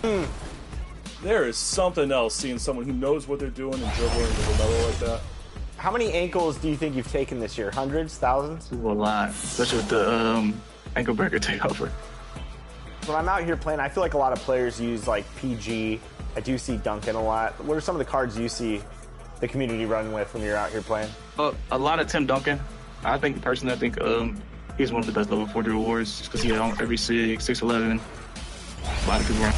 There is something else seeing someone who knows what they're doing and dribbling with another like that. How many ankles do you think you've taken this year? Hundreds? Thousands? A lot, especially with the ankle breaker takeover. When I'm out here playing, I feel like a lot of players use like PG. I do see Duncan a lot. What are some of the cards you see the community run with when you're out here playing? A lot of Tim Duncan. I think personally, he's one of the best level 4 rewards because he had on every 6'11". A lot of people.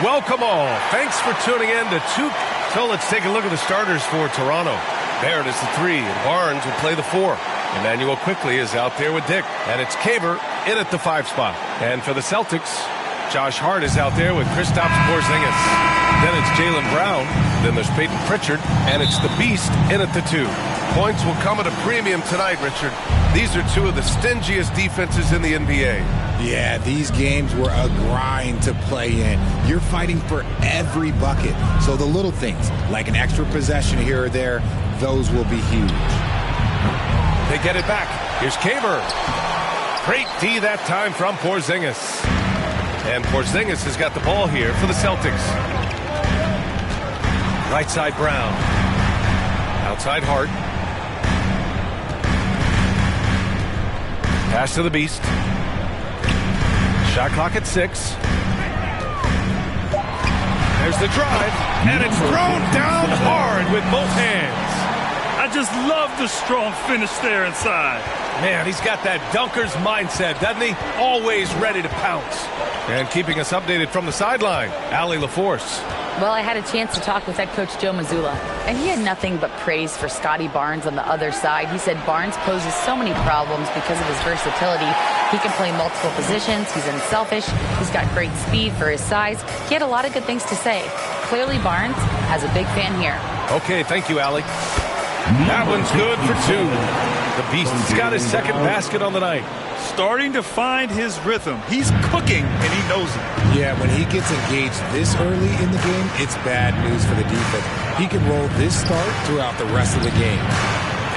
Welcome all. Thanks for tuning in to Took. So let's take a look at the starters for Toronto. Barrett is the 3, and Barnes will play the 4. Emmanuel quickly is out there with Dick, and it's Kaber in at the 5 spot. And for the Celtics, Josh Hart is out there with Kristaps Porzingis. Then it's Jaylen Brown. Then there's Peyton Pritchard, and it's the Beast in at the 2. Points will come at a premium tonight, Richard. These are two of the stingiest defenses in the NBA. Yeah, these games were a grind to play in. You're fighting for every bucket. So the little things, like an extra possession here or there, those will be huge. They get it back. Here's Kaber. Great D that time from Porzingis. And Porzingis has got the ball here for the Celtics. Right side Brown. Outside Hart. Pass to the Beast. Shot clock at 6. There's the drive, and it's thrown down hard with both hands. I just love the strong finish there inside. Man, he's got that dunker's mindset, doesn't he? Always ready to pounce. And keeping us updated from the sideline, Allie LaForce. Well, I had a chance to talk with head coach Joe Mazzulla, and he had nothing but praise for Scotty Barnes on the other side. He said Barnes poses so many problems because of his versatility. He can play multiple positions. He's unselfish. He's got great speed for his size. He had a lot of good things to say. Clearly, Barnes has a big fan here. Okay, thank you, Allie. That one's good for 2. The Beast's got his second basket on the night. Starting to find his rhythm. He's cooking, and he knows it. Yeah, when he gets engaged this early in the game, it's bad news for the defense. He can roll this start throughout the rest of the game.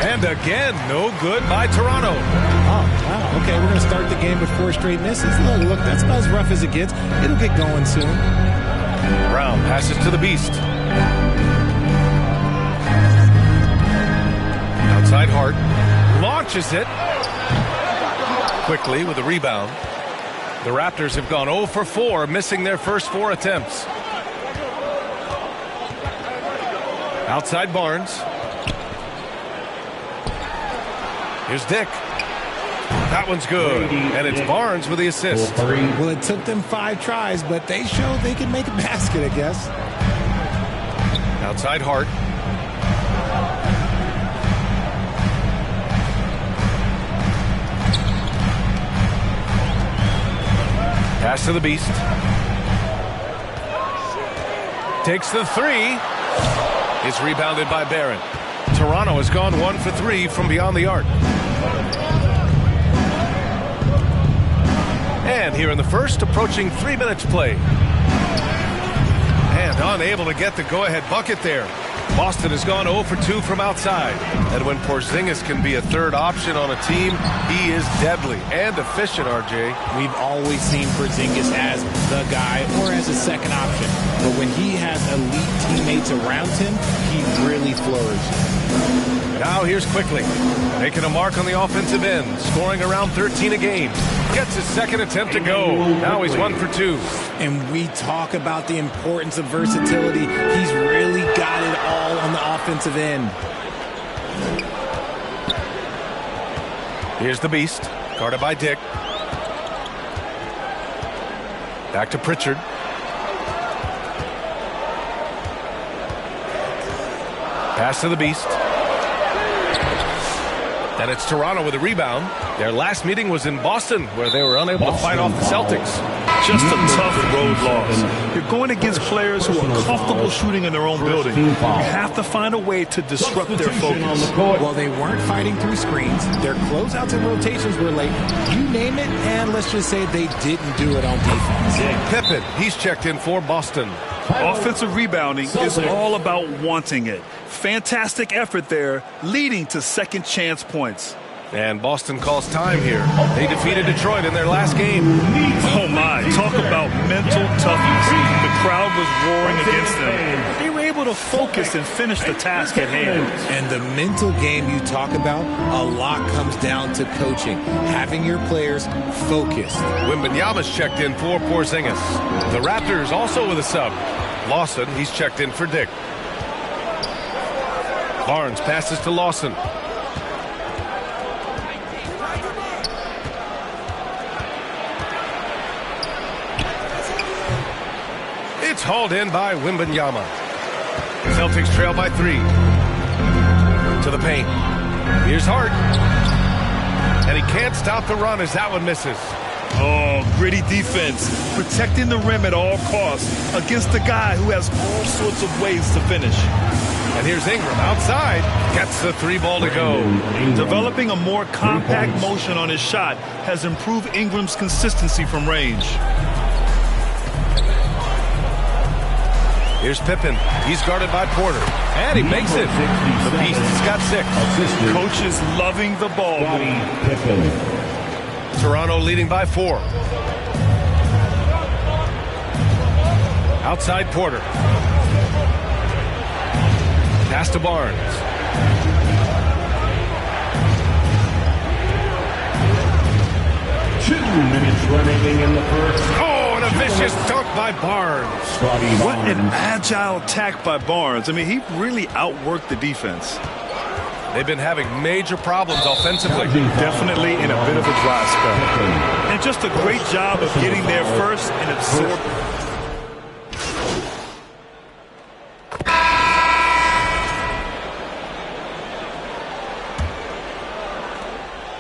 And again, no good by Toronto. Oh, wow. Okay, we're going to start the game with 4 straight misses. Look, that's about as rough as it gets. It'll get going soon. Brown passes to the Beast. Outside Hart. Launches it. Quickly with a rebound. The Raptors have gone 0 for 4, missing their first 4 attempts. Outside Barnes. Here's Dick. That one's good. And it's Barnes with the assist. Well, it took them 5 tries, but they showed they can make a basket, I guess. Outside Hart. Pass to the Beast. Takes the 3. Is rebounded by Barrett. Toronto has gone 1 for 3 from beyond the arc. And here in the first, approaching 3 minutes play. And unable to get the go-ahead bucket there. Boston has gone 0 for 2 from outside. And when Porzingis can be a third option on a team, he is deadly and efficient, RJ. We've always seen Porzingis as the guy or as a second option. But when he has elite teammates around him, he really flourishes. Now here's Quickly, making a mark on the offensive end, scoring around 13 a game. Gets his second attempt to go. Now he's 1 for 2. And we talk about the importance of versatility. He's really got it all on the offensive end. Here's the Beast, guarded by Dick. Back to Pritchard. Pass to the Beast. And it's Toronto with a rebound. Their last meeting was in Boston, where they were unable to fight off the Celtics. Just a tough road loss. You're going against players who are comfortable shooting in their own building. You have to find a way to disrupt their focus. Well, they weren't fighting through screens. Their closeouts and rotations were late. You name it, and let's just say they didn't do it on defense. Pippen, he's checked in for Boston. Offensive rebounding is all about wanting it. Fantastic effort there, leading to second chance points. And Boston calls time here. They defeated Detroit in their last game. Oh my, talk about mental toughness. The crowd was roaring against them. They were able to focus and finish the task at hand. And the mental game you talk about, a lot comes down to coaching, having your players focused. Wembanyama's checked in for Porzingis. The Raptors also with a sub. Lawson, he's checked in for Dick. Barnes passes to Lawson. It's hauled in by Wembanyama. Celtics trail by 3. To the paint. Here's Hart. And he can't stop the run as that one misses. Oh, gritty defense. Protecting the rim at all costs against a guy who has all sorts of ways to finish. And here's Ingram outside. Gets the 3 ball to go. Developing a more compact motion on his shot has improved Ingram's consistency from range. Here's Pippen. He's guarded by Porter. And he makes it. The Beast's got 6. Coach is loving the ball. Toronto leading by 4. Outside Porter. Pass to Barnes. Remaining in the first. Oh, and a vicious dunk by Barnes. What an agile attack by Barnes. I mean, he really outworked the defense. They've been having major problems offensively. Definitely in a bit of a dry spell. And just a great job of getting there first and absorbing.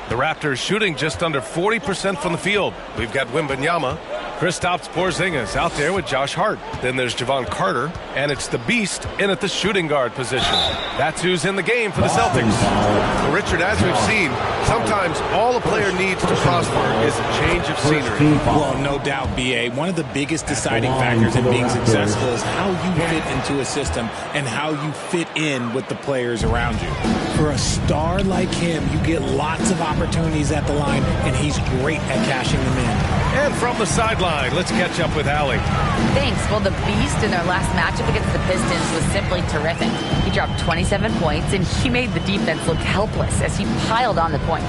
The Raptors shooting just under 40% from the field. We've got Wembanyama. Kristaps Porzingis out there with Josh Hart. Then there's Javon Carter, and it's the Beast in at the shooting guard position. That's who's in the game for the Celtics. Well, Richard, as we've seen, sometimes all a player needs to prosper is a change of scenery. Well, no doubt, B.A. One of the biggest deciding factors in being successful is how you fit into a system and how you fit in with the players around you. For a star like him, you get lots of opportunities at the line, and he's great at cashing them in. And from the sideline, let's catch up with Allie. Thanks. Well, the Beast in their last matchup against the Pistons was simply terrific. He dropped 27 points, and he made the defense look helpless as he piled on the points.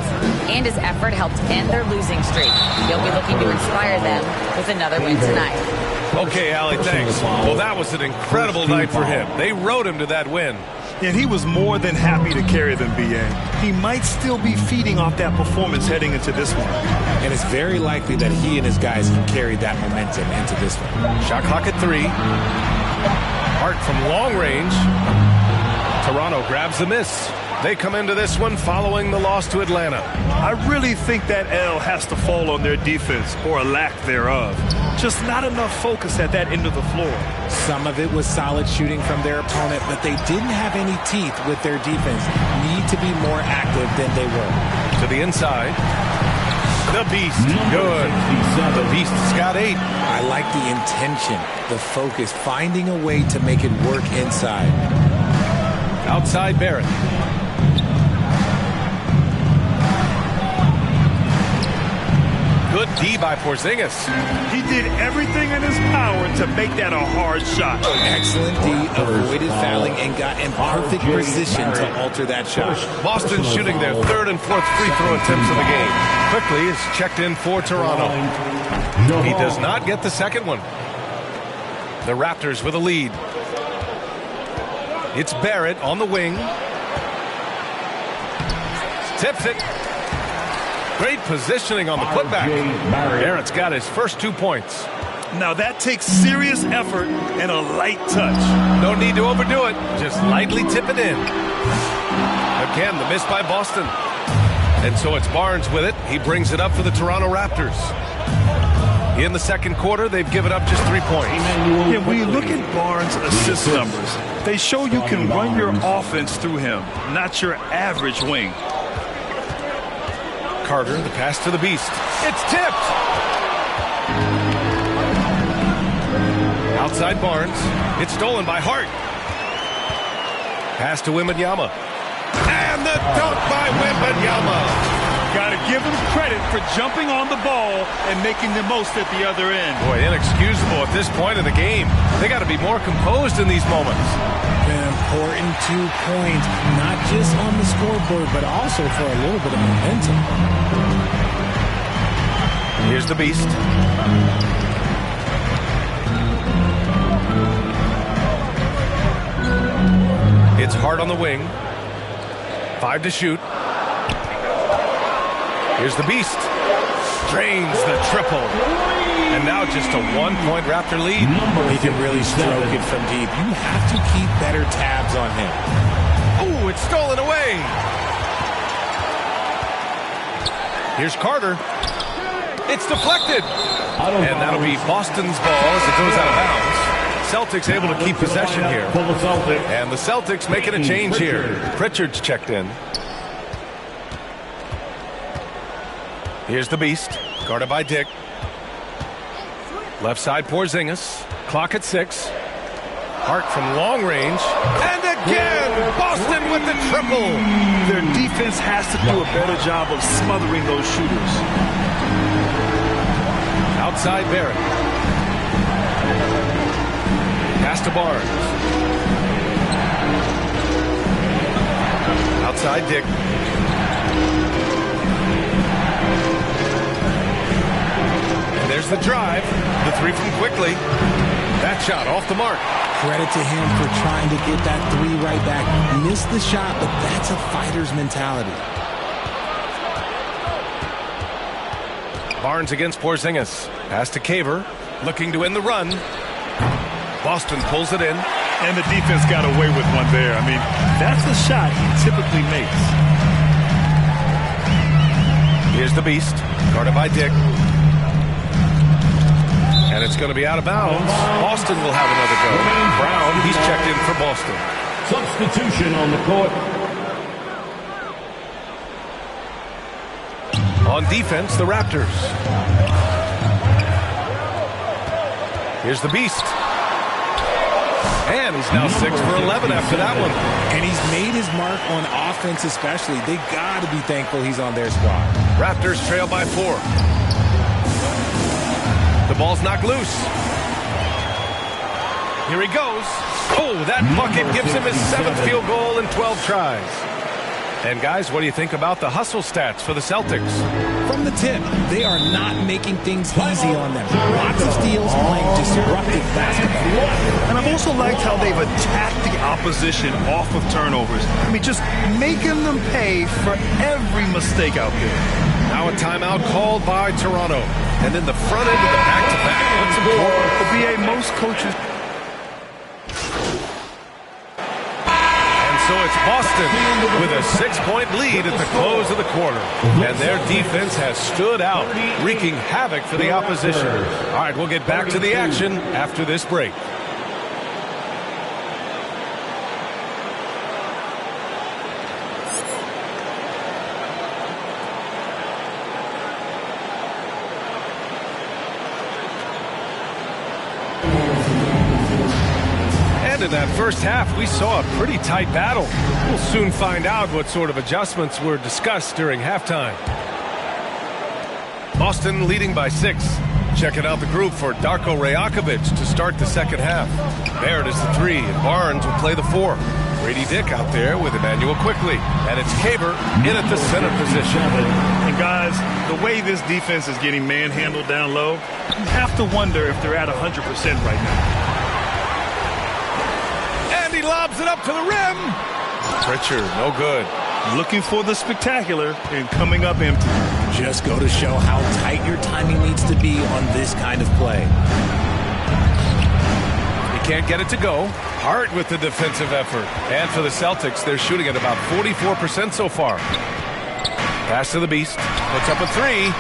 And his effort helped end their losing streak. He'll be looking to inspire them with another win tonight. Okay, Allie, thanks. Well, that was an incredible night for him. They rode him to that win. And he was more than happy to carry them, B.A. He might still be feeding off that performance heading into this one. And it's very likely that he and his guys can carry that momentum into this one. Shot clock at 3. Hart from long range. Toronto grabs the miss. They come into this one following the loss to Atlanta. I really think that L has to fall on their defense, or a lack thereof. Just not enough focus at that end of the floor. Some of it was solid shooting from their opponent, but they didn't have any teeth with their defense. Need to be more active than they were. To the inside. The Beast. Good. The Beast's got 8. I like the intention, the focus, finding a way to make it work inside. Outside Barrett. Good D by Porzingis. He did everything in his power to make that a hard shot. Excellent D, avoided fouling, and got in perfect position to alter that shot. Boston shooting their 3rd and 4th free throw attempts of the game. Quickly is checked in for Toronto. He does not get the second one. The Raptors with a lead. It's Barrett on the wing. Tips it. Great positioning on the putback. Barrett's got his first 2 points. Now that takes serious effort and a light touch. No need to overdo it. Just lightly tip it in. Again, the miss by Boston. And so it's Barnes with it. He brings it up for the Toronto Raptors. In the second quarter, they've given up just 3 points. Yeah, when you look at Barnes' assist numbers, they show you can run your offense through him, not your average wing. Carter, the pass to the Beast. It's tipped. Outside Barnes. It's stolen by Hart. Pass to Wembanyama. And the dunk by Wembanyama. Got to give him credit for jumping on the ball and making the most at the other end. Boy, inexcusable at this point of the game. They got to be more composed in these moments. An important 2 points, not just on the scoreboard, but also for a little bit of momentum. Here's the Beast. It's Hart on the wing. 5 to shoot. Here's the Beast. Drains the triple. And now just a 1-point Raptor lead. He can really stroke it from deep. You have to keep better tabs on him. Oh, it's stolen away. Here's Carter. It's deflected. And that'll be Boston's ball as it goes out of bounds. Celtics able to keep possession here. And the Celtics making a change here. Pritchard's checked in. Here's the Beast, guarded by Dick. Left side Porzingis. Clock at 6. Hart from long range. And again, Boston with the triple. Their defense has to do a better job of smothering those shooters. Outside Barrett. Pass to Barnes. Outside Dick. There's the drive. The 3 from Quickly. That shot off the mark. Credit to him for trying to get that 3 right back. Missed the shot, but that's a fighter's mentality. Barnes against Porzingis. Pass to Caver. Looking to end the run. Boston pulls it in. And the defense got away with one there. I mean, that's the shot he typically makes. Here's the Beast. Guarded by Dick. And it's going to be out of bounds. Boston will have another go. Brown, he's checked in for Boston. Substitution on the court. On defense, the Raptors. Here's the Beast. And he's now 6 for 11 after that one. And he's made his mark on offense especially. They got to be thankful he's on their squad. Raptors trail by 4. The ball's knocked loose. Here he goes. Oh, that bucket gives him his 7th field goal in 12 tries. And guys, what do you think about the hustle stats for the Celtics? From the tip, they are not making things easy on them. Lots of steals, playing disruptive basketball. And I've also liked how they've attacked the opposition off of turnovers. I mean, just making them pay for every mistake out there. Now a timeout called by Toronto. And then the front end of the back-to-back. What's important? For BA, most coaches. And so it's Boston with a 6-point lead at the close of the quarter. And their defense has stood out, wreaking havoc for the opposition. All right, we'll get back to the action after this break. In that first half, we saw a pretty tight battle. We'll soon find out what sort of adjustments were discussed during halftime. Boston leading by 6. Checking out the group for Darko Rajakovic to start the second half. Barrett is the 3, and Barnes will play the 4. Brady Dick out there with Emmanuel Quickly. And it's Caver in at the center position. And guys, the way this defense is getting manhandled down low, you have to wonder if they're at 100% right now. He lobs it up to the rim. Pritchard, no good. Looking for the spectacular and coming up empty. Just go to show how tight your timing needs to be on this kind of play. He can't get it to go. Hart with the defensive effort. And for the Celtics, they're shooting at about 44% so far. Pass to the Beast. Puts up a 3.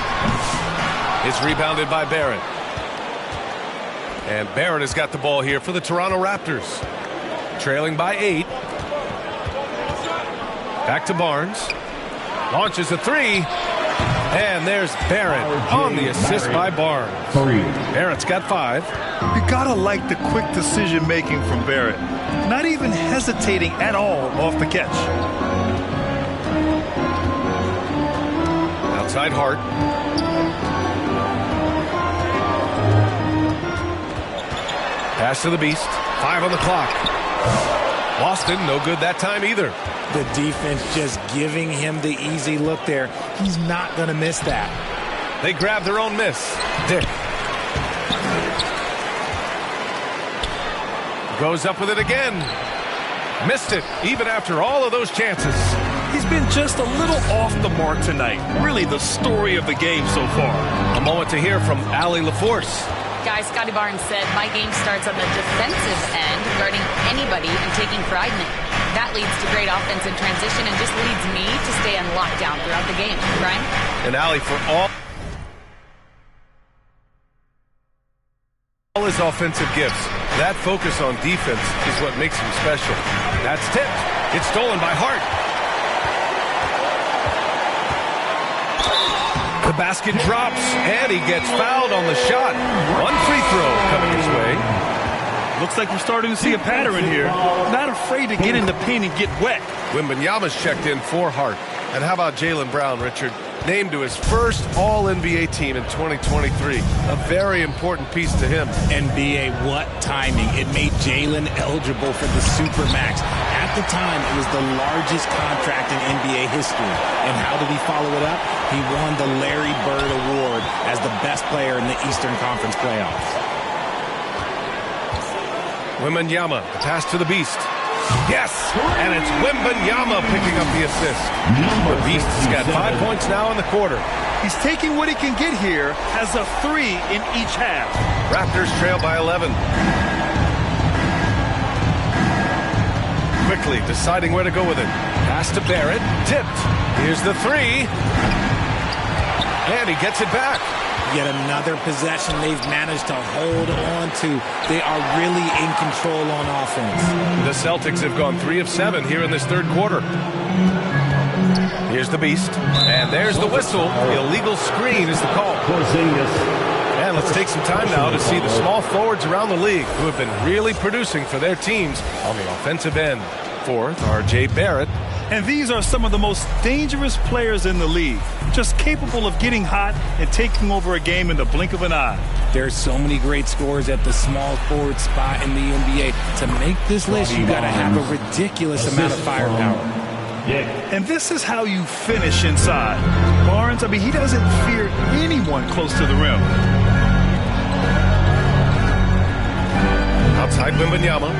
It's rebounded by Barrett. And Barrett has got the ball here for the Toronto Raptors. Trailing by 8. Back to Barnes. Launches a 3. And there's Barrett on the assist by Barnes. Barrett's got 5. You gotta like the quick decision making from Barrett. Not even hesitating at all off the catch. Outside Hart. Pass to the Beast. 5 on the clock. Boston, no good that time either. The defense just giving him the easy look there. He's not going to miss that. They grab their own miss. Dick. Goes up with it again. Missed it, even after all of those chances. He's been just a little off the mark tonight. Really the story of the game so far. A moment to hear from Allie LaForce. Guys, Scotty Barnes said, my game starts on the defensive end, guarding anybody and taking pride in it. That leads to great offense in transition and just leads me to stay on lockdown throughout the game. Brian? And Allie, for all his offensive gifts, that focus on defense is what makes him special. That's tipped. It's stolen by Hart. The basket drops, and he gets fouled on the shot. 1 free throw coming his way. Looks like we're starting to see a pattern here. Not afraid to get in the paint and get wet. Wembanyama's checked in for Hart. And how about Jaylen Brown, Richard? Named to his first All-NBA team in 2023. A very important piece to him. NBA, what timing. It made Jaylen eligible for the Supermax. At the time, it was the largest contract in NBA history. And how did he follow it up? He won the Larry Bird Award as the best player in the Eastern Conference playoffs. Wembanyama, the pass to the Beast. Yes, and it's Wembanyama picking up the assist. The Beast's got 5 points now in the quarter. He's taking what he can get here, has a 3 in each half. Raptors trail by 11. Quickly deciding where to go with it. Pass to Barrett, tipped. Here's the 3. And he gets it back. Yet another possession they've managed to hold on to. They are really in control on offense. The Celtics have gone 3 of 7 here in this third quarter. Here's the Beast. And there's the whistle. The illegal screen is the call. And let's take some time now to see the small forwards around the league who have been really producing for their teams on the offensive end. Fourth, R.J. Barrett. And these are some of the most dangerous players in the league. Just capable of getting hot and taking over a game in the blink of an eye. There's so many great scorers at the small forward spot in the NBA. To make this list, you got to have a ridiculous amount of firepower. And this is how you finish inside. Barnes, he doesn't fear anyone close to the rim. Outside Wembanyama.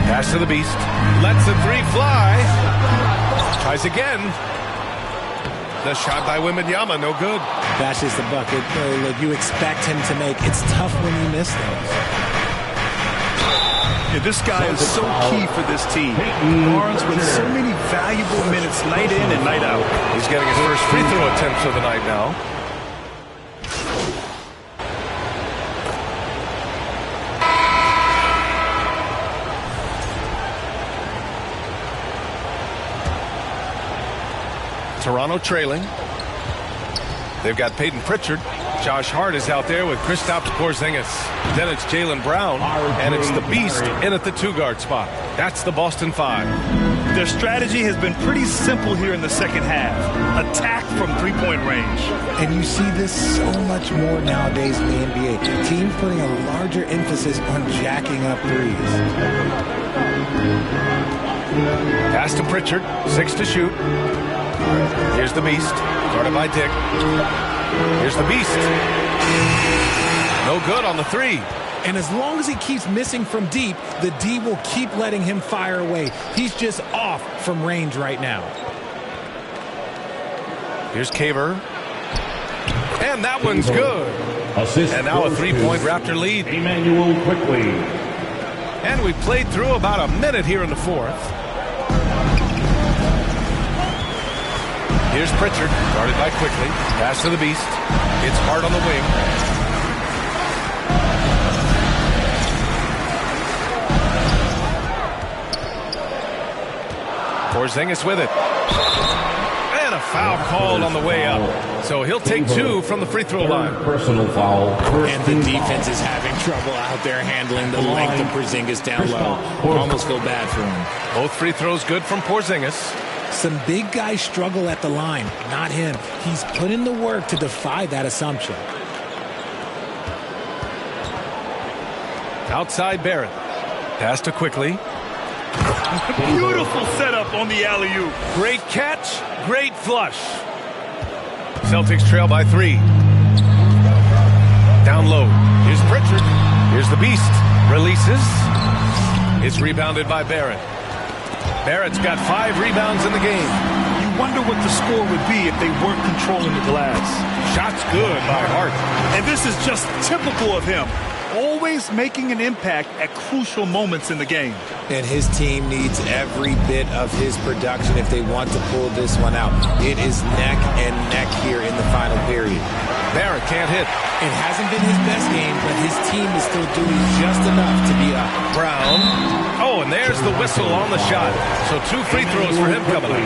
Pass to the Beast. Lets the 3 fly. Tries again. The shot by Wembanyama, no good. That's just the bucket. Look, you expect him to make. It's tough when you miss those. Yeah, this guy is so key for this team. Barnes with so many valuable minutes night in and night out. He's getting his first free throw attempt of the night now. Toronto trailing. They've got Peyton Pritchard. Josh Hart is out there with Kristaps Porzingis. Then it's Jaylen Brown, and it's the Beast in at the 2-guard spot. That's the Boston 5. Their strategy has been pretty simple here in the second half. Attack from 3-point range. And you see this so much more nowadays in the NBA. Teams putting a larger emphasis on jacking up threes. Pass to Pritchard, 6 to shoot. Here's the Beast, guarded by Dick. Here's the Beast. No good on the 3. And as long as he keeps missing from deep, the D will keep letting him fire away. He's just off from range right now. Here's Caver. And that one's good. And now a 3-point Raptor lead. Emmanuel quickly. And we've played through about a minute here in the fourth. Here's Pritchard, guarded by Quickly. Pass to the Beast. It's Hart on the wing. Porzingis with it. a foul called on the way up. So he'll take 2 from the free throw line. Personal foul. And the defense is having trouble out there handling the length of Porzingis down low. Almost feel bad for him. Both free throws good from Porzingis. Some big guys struggle at the line, not him. He's put in the work to defy that assumption. Outside Barrett. Pass to Quickly. Beautiful setup on the alley-oop. Great catch, great flush. Celtics trail by 3. Down low. Here's Pritchard. Here's the Beast. Releases. It's rebounded by Barrett. Barrett's got 5 rebounds in the game. You wonder what the score would be if they weren't controlling the glass. Shots good by Hart. And this is just typical of him. Always making an impact at crucial moments in the game. And his team needs every bit of his production if they want to pull this one out. It is neck and neck here in the final period. Barrett can't hit. It hasn't been his best game, but his team is still doing just enough to be up. Brown. Oh, and there's the whistle on the shot. So 2 free throws for him coming up.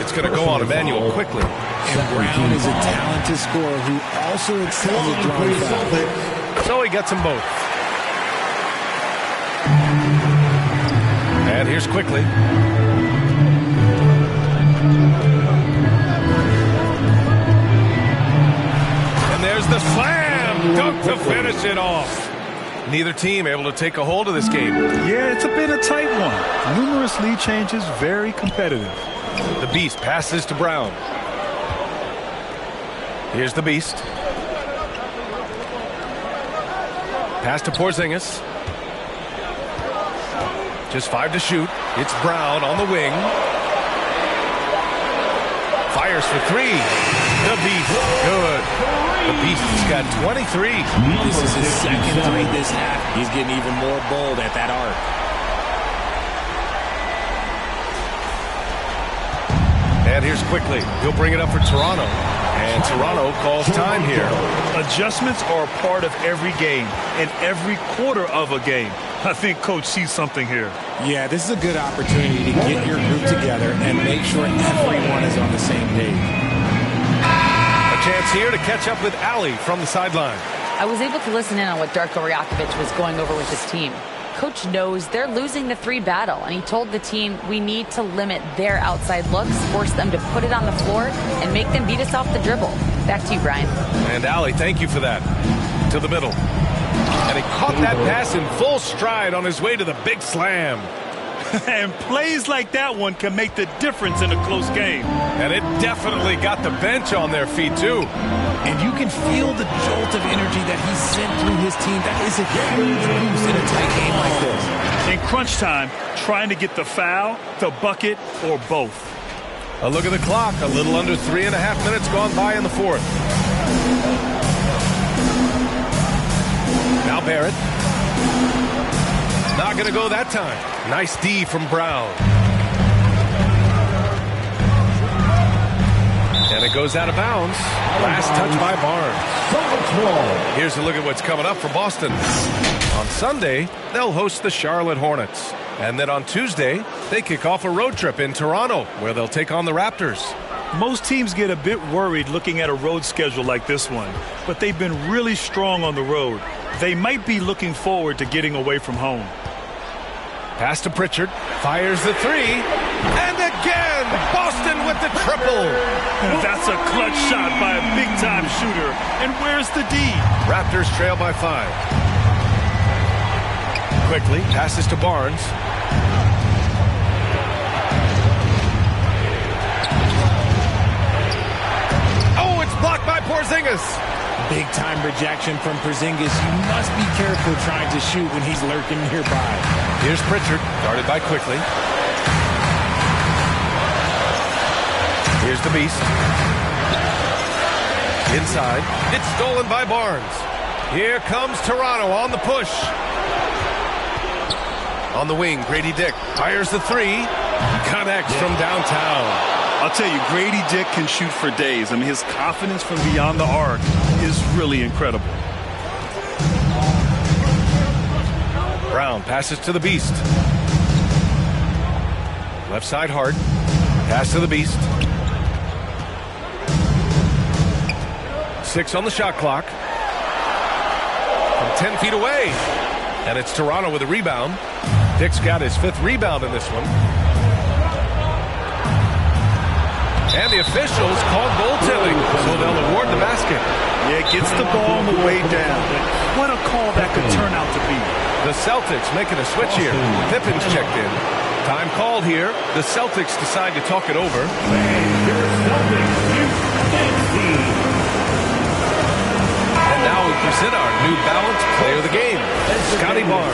It's going to go on Emmanuel quickly. And Brown is a talented scorer who also excels at drawing fouls. So he gets them both. And here's Quickly. And there's the slam dunk to finish it off. Neither team able to take a hold of this game. Yeah, it's been a tight one. Numerous lead changes, very competitive. The Beast passes to Brown. Here's the Beast. Pass to Porzingis. Just 5 to shoot. It's Brown on the wing. Fires for 3. The Beast. Good. The Beast's got 23. This is his second 3 this half. He's getting even more bold at that arc. And here's Quickly. He'll bring it up for Toronto. And Toronto calls time here. Adjustments are a part of every game and every quarter of a game. I think Coach sees something here. Yeah, this is a good opportunity to get your group together and make sure everyone is on the same page. A chance here to catch up with Ali from the sideline. I was able to listen in on what Darko Rajakovic was going over with his team. Coach knows they're losing the 3 battle, and he told the team we need to limit their outside looks, force them to put it on the floor, and make them beat us off the dribble. Back to you, Brian. And Ali, thank you for that. To the middle. And he caught that pass in full stride on his way to the big slam. And plays like that one can make the difference in a close game. And it definitely got the bench on their feet, too. And you can feel the jolt of energy that he sent through his team. That is a huge boost in a tight game like this. In crunch time, trying to get the foul, the bucket, or both. A look at the clock. A little under 3.5 minutes gone by in the 4th. Now Barrett. Not going to go that time. Nice D from Brown. And it goes out of bounds. Last touch by Barnes. Here's a look at what's coming up for Boston. On Sunday, they'll host the Charlotte Hornets. And then on Tuesday, they kick off a road trip in Toronto, where they'll take on the Raptors. Most teams get a bit worried looking at a road schedule like this one, but they've been really strong on the road. They might be looking forward to getting away from home. Pass to Pritchard, fires the 3, and again, Boston with the triple. That's a clutch shot by a big-time shooter. And where's the D? Raptors trail by 5. Quickly, passes to Barnes. Oh, it's blocked by Porzingis. Big-time rejection from Porzingis. You must be careful trying to shoot when he's lurking nearby. Here's Pritchard, guarded by Quickly. Here's the Beast. Inside. It's stolen by Barnes. Here comes Toronto on the push. On the wing, Grady Dick fires the 3. Connects from downtown. I'll tell you, Grady Dick can shoot for days. I mean, his confidence from beyond the arc is really incredible. Brown passes to the Beast. Left side Hart. Pass to the Beast. 6 on the shot clock. From 10 feet away. And it's Toronto with a rebound. Dick's got his 5th rebound in this one. And the officials called goaltending, so they'll award the basket. Yeah, gets the ball on the way down. What a call that could turn out to be. The Celtics making a switch here. Pippen's checked in. Time called here. The Celtics decide to talk it over. And now we present our New Balance Player of the Game, Scotty Barnes.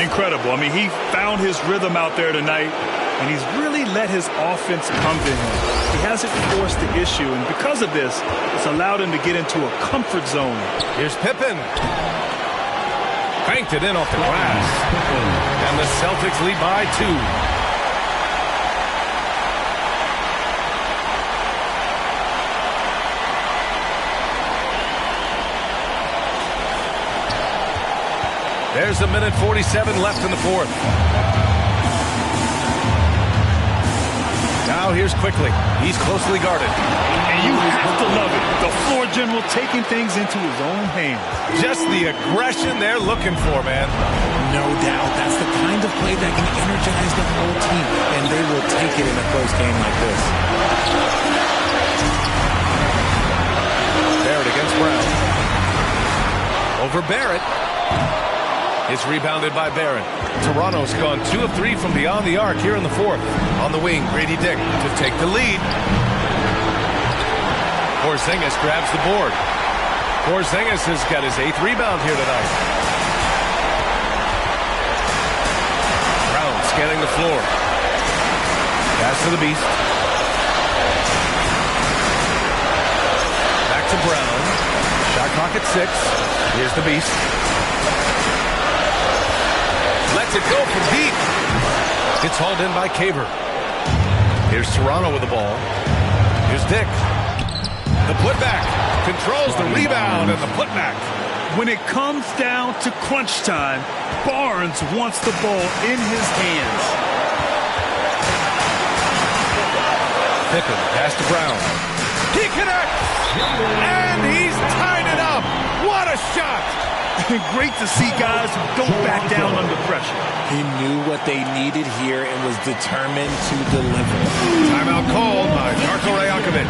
Incredible. I mean, he found his rhythm out there tonight, and he's really let his offense come to him. He hasn't forced the issue, and because of this, it's allowed him to get into a comfort zone. Here's Pippen. Banked it in off the glass. And the Celtics lead by 2. There's a minute 47 left in the 4th. Now here's Quickly. He's closely guarded. And you have to love it. The floor general taking things into his own hands. Just the aggression they're looking for, man. No doubt. That's the kind of play that can energize the whole team, and they will take it in a close game like this. Barrett against Brown. Over Barrett. It's rebounded by Barrett. Toronto's gone 2 of 3 from beyond the arc here in the 4th. On the wing, Grady Dick to take the lead. Porzingis grabs the board. Porzingis has got his 8th rebound here tonight. Brown scanning the floor. Pass to the Beast. Back to Brown. Shot clock at 6. Here's the Beast. Lets it go from deep. It's hauled in by Caver. Here's Toronto with the ball. Here's Dick. The putback. Controls the rebound and the putback. When it comes down to crunch time, Barnes wants the ball in his hands. Pippen pass to Brown. He connects! And he's tied it up! What a shot! Great to see guys who don't back down under pressure. He knew what they needed here and was determined to deliver. Timeout called by Darko Rajakovic.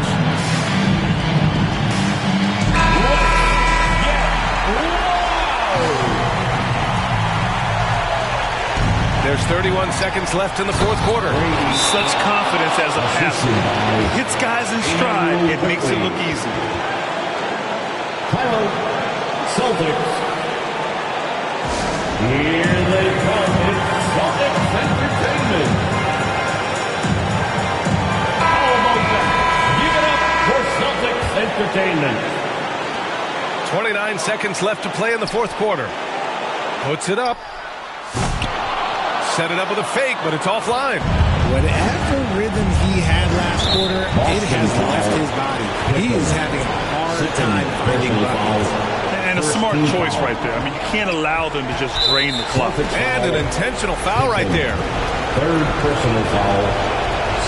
There's 31 seconds left in the 4th quarter. Such confidence as a passer. He hits guys in stride. It makes it look easy. Timeout, Celtics. Here they come. It's Celtics Entertainment. How about that? Give it up for Celtics Entertainment. 29 seconds left to play in the 4th quarter. Puts it up. Set it up with a fake, but it's offline. Whatever rhythm he had last quarter, it has left his body. He is having a hard time finding buckets. And a smart choice right there. I mean, you can't allow them to just drain the clock. And an intentional foul right there. 3rd personal foul.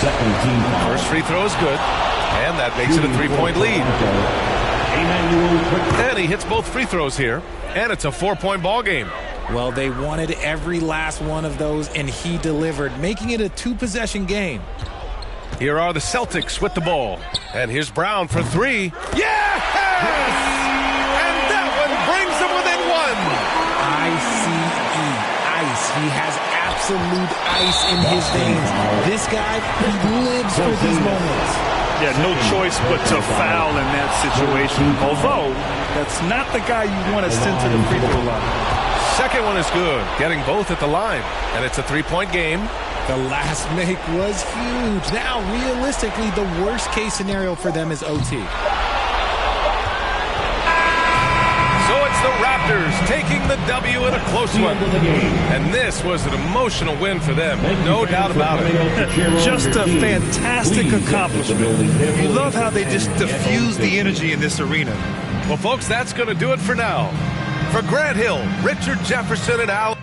2nd team foul. First free throw is good. And that makes it a 3-point lead. And he hits both free throws here. And it's a 4-point ball game. Well, they wanted every last one of those, and he delivered, making it a 2-possession game. Here are the Celtics with the ball. And here's Brown for 3. Yes! And that one brings them within 1. ICE, ice. He has absolute ice in his veins. This guy, he lives for these moments. Yeah, no choice but to foul in that situation. Although, that's not the guy you want to send to the free throw line. Second one is good, getting both at the line. And it's a 3-point game. The last make was huge. Now, realistically, the worst-case scenario for them is OT. So it's the Raptors taking the W in a close one. And this was an emotional win for them, no doubt about it. Just a fantastic accomplishment. You love how they just diffuse the energy in this arena. Well, folks, that's going to do it for now. For Grant Hill, Richard Jefferson, and Al.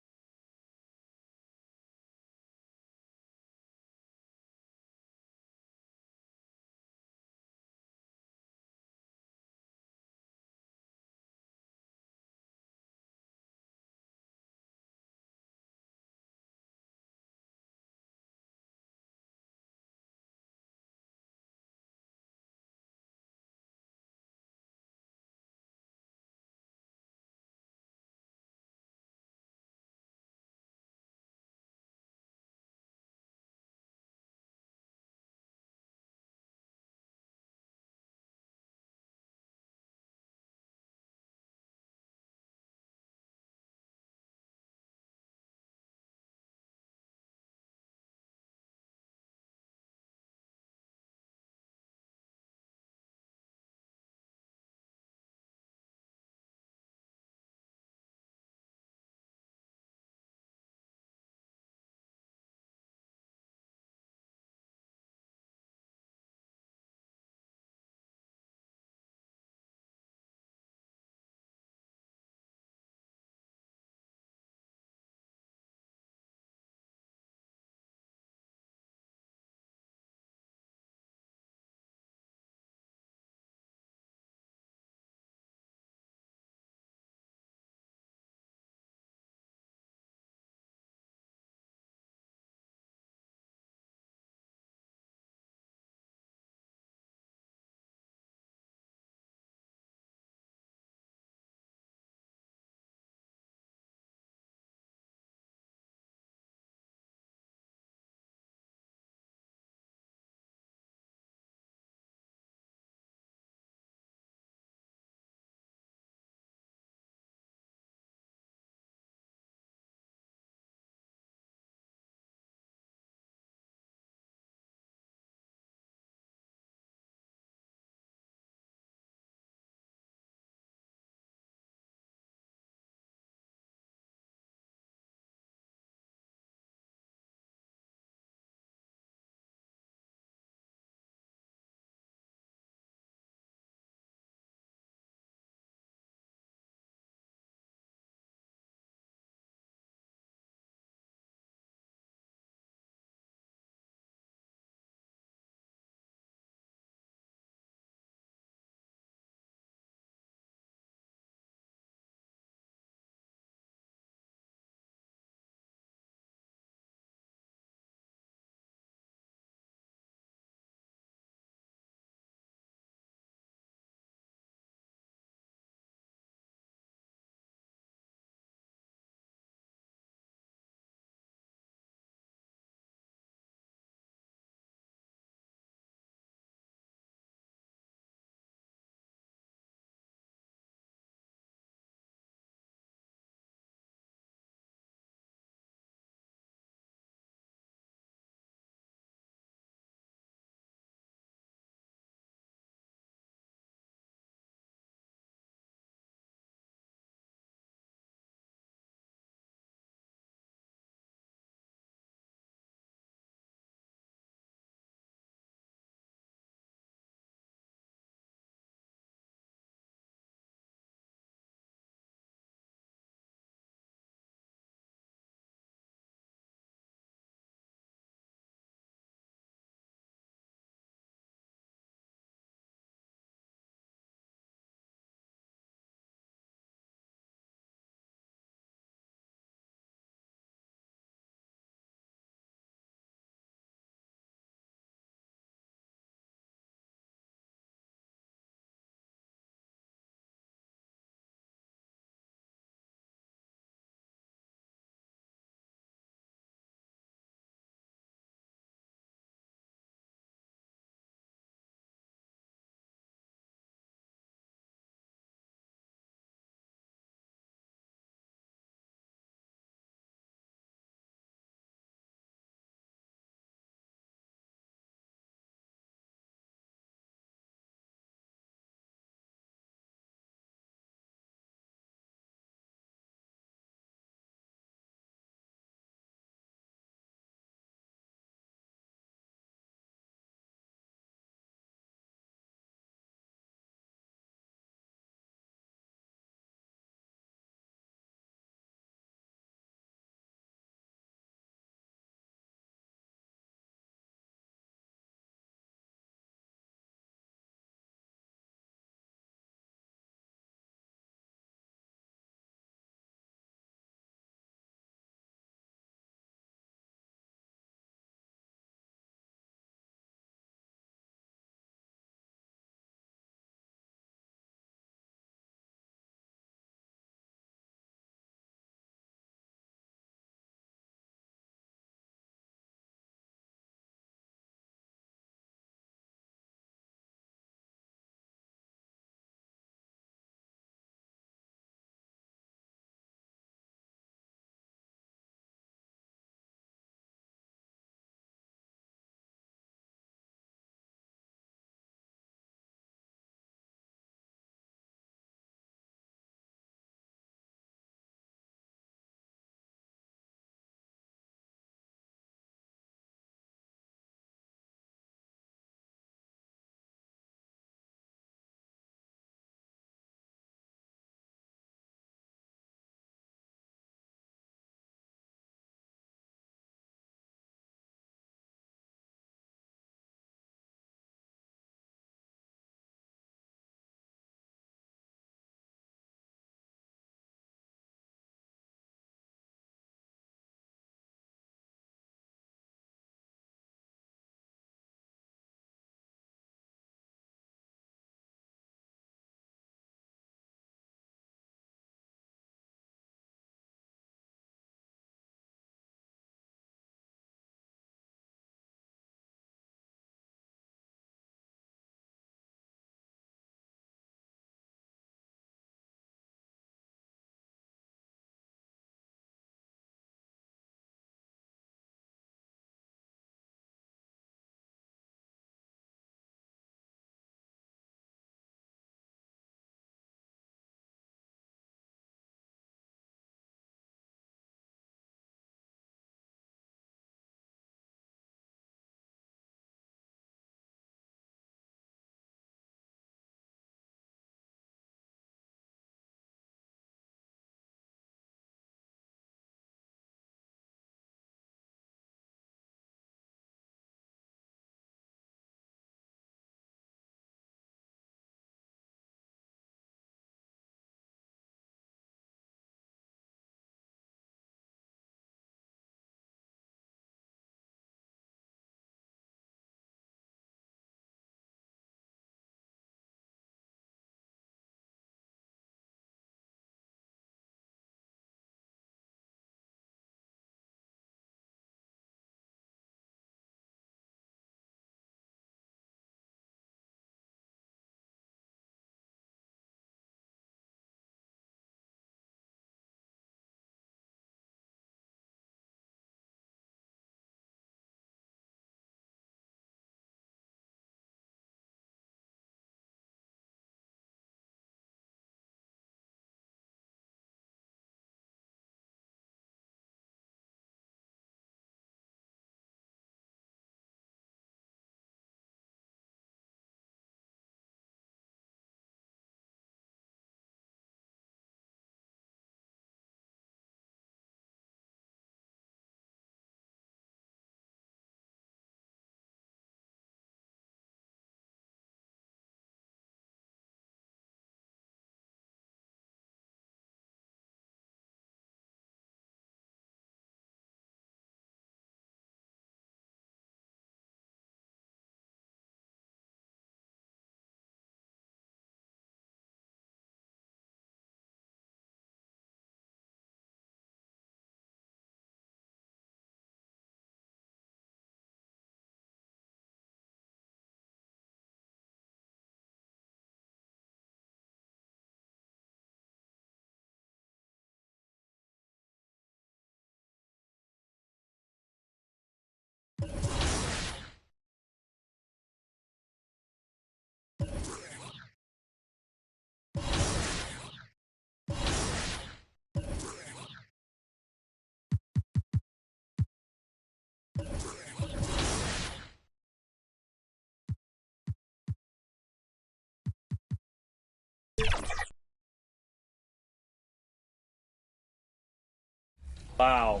Wow.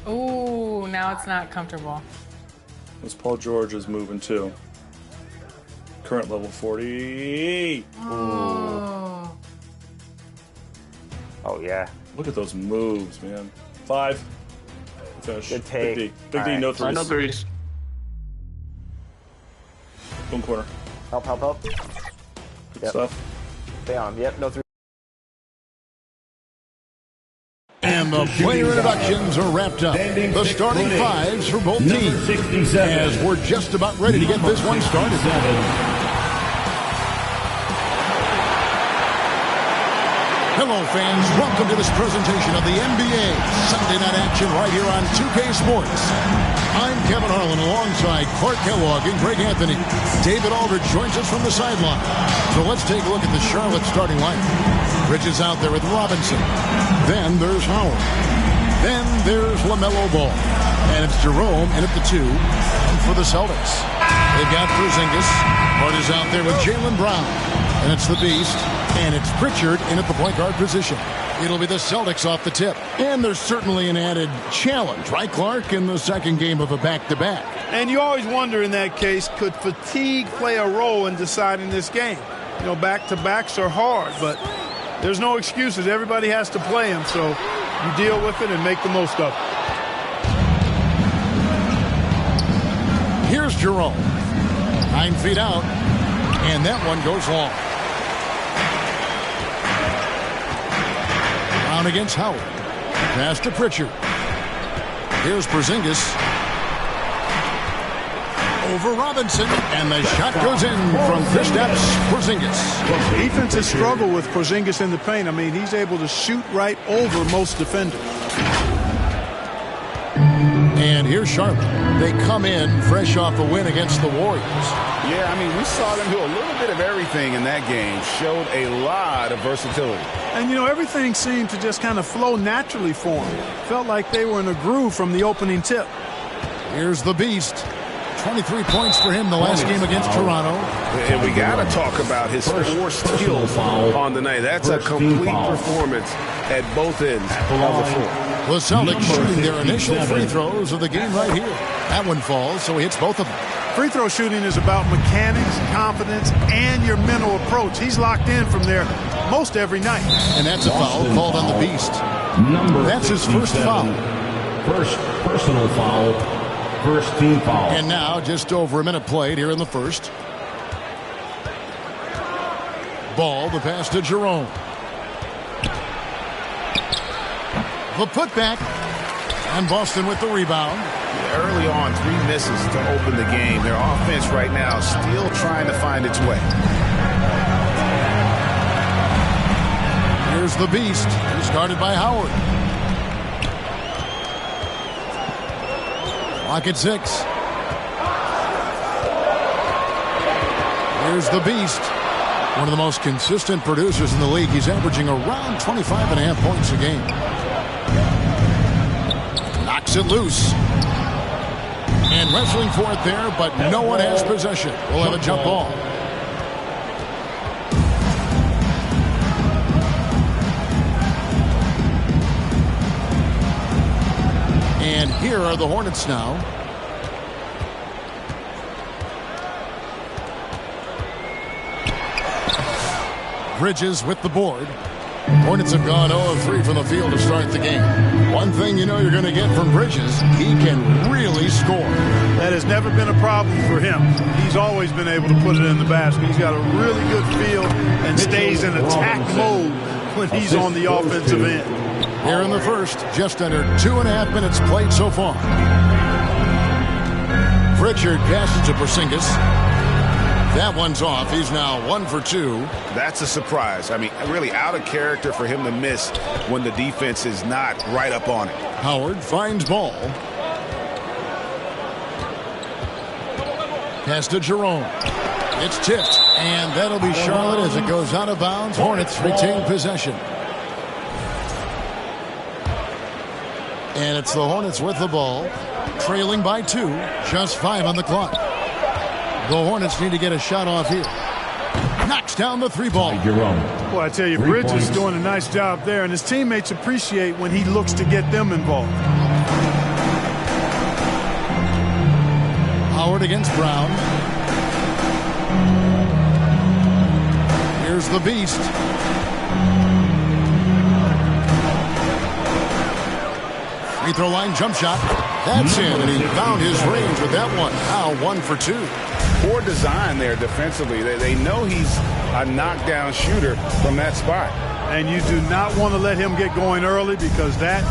Ooh, now it's not comfortable. This Paul George is moving too. Current level 40. Oh. Oh, yeah. Look at those moves, man. 5. Finish. Good take. Big D. Big All D, right. no threes. No threes. One corner. Help, help, help. Good Yep. stuff. Stay on. Yep, no three. And the player introductions are wrapped up. The starting fives for both teams as we're just about ready to get this one started. Hello, fans. Welcome to this presentation of the NBA Sunday Night Action right here on 2K Sports. I'm Kevin Harlan alongside Clark Kellogg and Greg Anthony. David Aldridge joins us from the sideline. So let's take a look at the Charlotte starting lineup. Bridges out there with Robinson. Then there's Howard. Then there's LaMelo Ball. And it's Jerome in at the 2. And for the Celtics, they've got Porzingis. Hart is out there with Jaylen Brown. And it's the Beast. And it's Pritchard in at the point guard position. It'll be the Celtics off the tip. And there's certainly an added challenge, right, Clark, in the second game of a back-to-back. And you always wonder in that case, could fatigue play a role in deciding this game? You know, back-to-backs are hard, but there's no excuses. Everybody has to play them, so you deal with it and make the most of it. Here's Jerome. 9 feet out, and that one goes long. Brown against Howard. Pass to Pritchard. Here's Porzingis. Over Robinson, and the shot goes in from Kristaps Porzingis. Defenses struggle with Porzingis in the paint. I mean, he's able to shoot right over most defenders. And here's Charlotte. They come in fresh off a win against the Warriors. Yeah, I mean, we saw them do a little bit of everything in that game. Showed a lot of versatility. And, you know, everything seemed to just kind of flow naturally for them. Felt like they were in a groove from the opening tip. Here's the Beast. 23 points for him the last game against Toronto. And we got to talk about his 4 steals on the night. That's a complete performance at both ends of the floor. The Celtics shooting their initial free throws of the game right here. That one falls, so he hits both of them. Free throw shooting is about mechanics, confidence, and your mental approach. He's locked in from there most every night. And that's a foul called on the Beast. That's his first foul. First personal foul. First team foul. And now just over a minute played here in the first. Ball, the pass to Jerome. The putback. And Boston with the rebound. Early on, 3 misses to open the game. Their offense right now still trying to find its way. Here's the Beast. He's guarded by Howard. Clock at 6. Here's the Beast. One of the most consistent producers in the league. He's averaging around 25.5 points a game. Knocks it loose. And wrestling for it there, but no one has possession. We'll have a jump ball. And here are the Hornets now. Bridges with the board. Hornets have gone 0 of 3 from the field to start the game. One thing you know you're going to get from Bridges, he can really score. That has never been a problem for him. He's always been able to put it in the basket. He's got a really good feel and stays in attack mode when he's on the offensive end. Here in the first, just under 2.5 minutes played so far. Pritchard passes to Porzingis. That one's off. He's now 1 for 2. That's a surprise. I mean, really out of character for him to miss when the defense is not right up on it. Howard finds ball. Pass to Jerome. It's tipped, and that'll be Charlotte as it goes out of bounds. Hornets retain possession. And it's the Hornets with the ball, trailing by 2, just 5 on the clock. The Hornets need to get a shot off here. Knocks down the 3-ball. Well, I tell you, Bridges is doing a nice job there, and his teammates appreciate when he looks to get them involved. Howard against Brown. Here's the Beast. Free throw line jump shot. That's in, and he found his range with that one. Now 1 for 2. Poor design there defensively. They know he's a knockdown shooter from that spot. And you do not want to let him get going early because that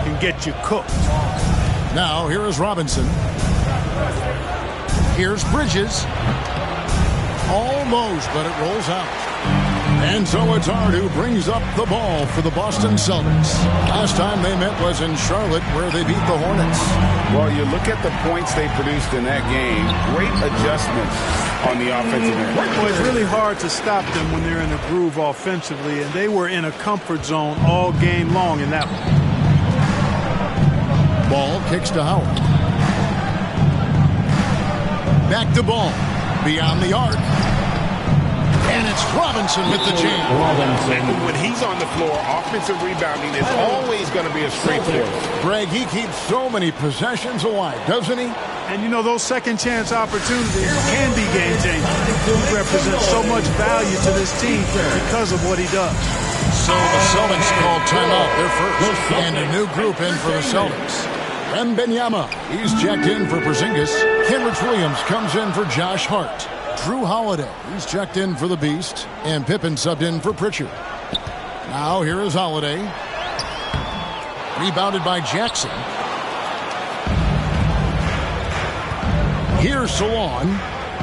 can get you cooked. Now here is Robinson. Here's Bridges. Almost, but it rolls out. And so it's Hart who brings up the ball for the Boston Celtics. Last time they met was in Charlotte, where they beat the Hornets. Well, you look at the points they produced in that game. Great adjustments on the offensive end. Well, it's really hard to stop them when they're in a groove offensively, and they were in a comfort zone all game long in that one. Ball kicks to Howard. Back to Ball. Beyond the arc. And it's Robinson with the jam. When he's on the floor, offensive rebounding is always going to be a strength for him. Greg, he keeps so many possessions alive, doesn't he? And you know, those second chance opportunities can be game changing. He represents so much value to this team because of what he does. So the Celtics call timeout. They're first. And a new group in for the Celtics. Wembanyama, he's checked in for Porzingis. Kenrich Williams comes in for Josh Hart. Drew Holiday, he's checked in for the Beast. And Pippen subbed in for Pritchard. Now here is Holiday. Rebounded by Jackson. Here's Salon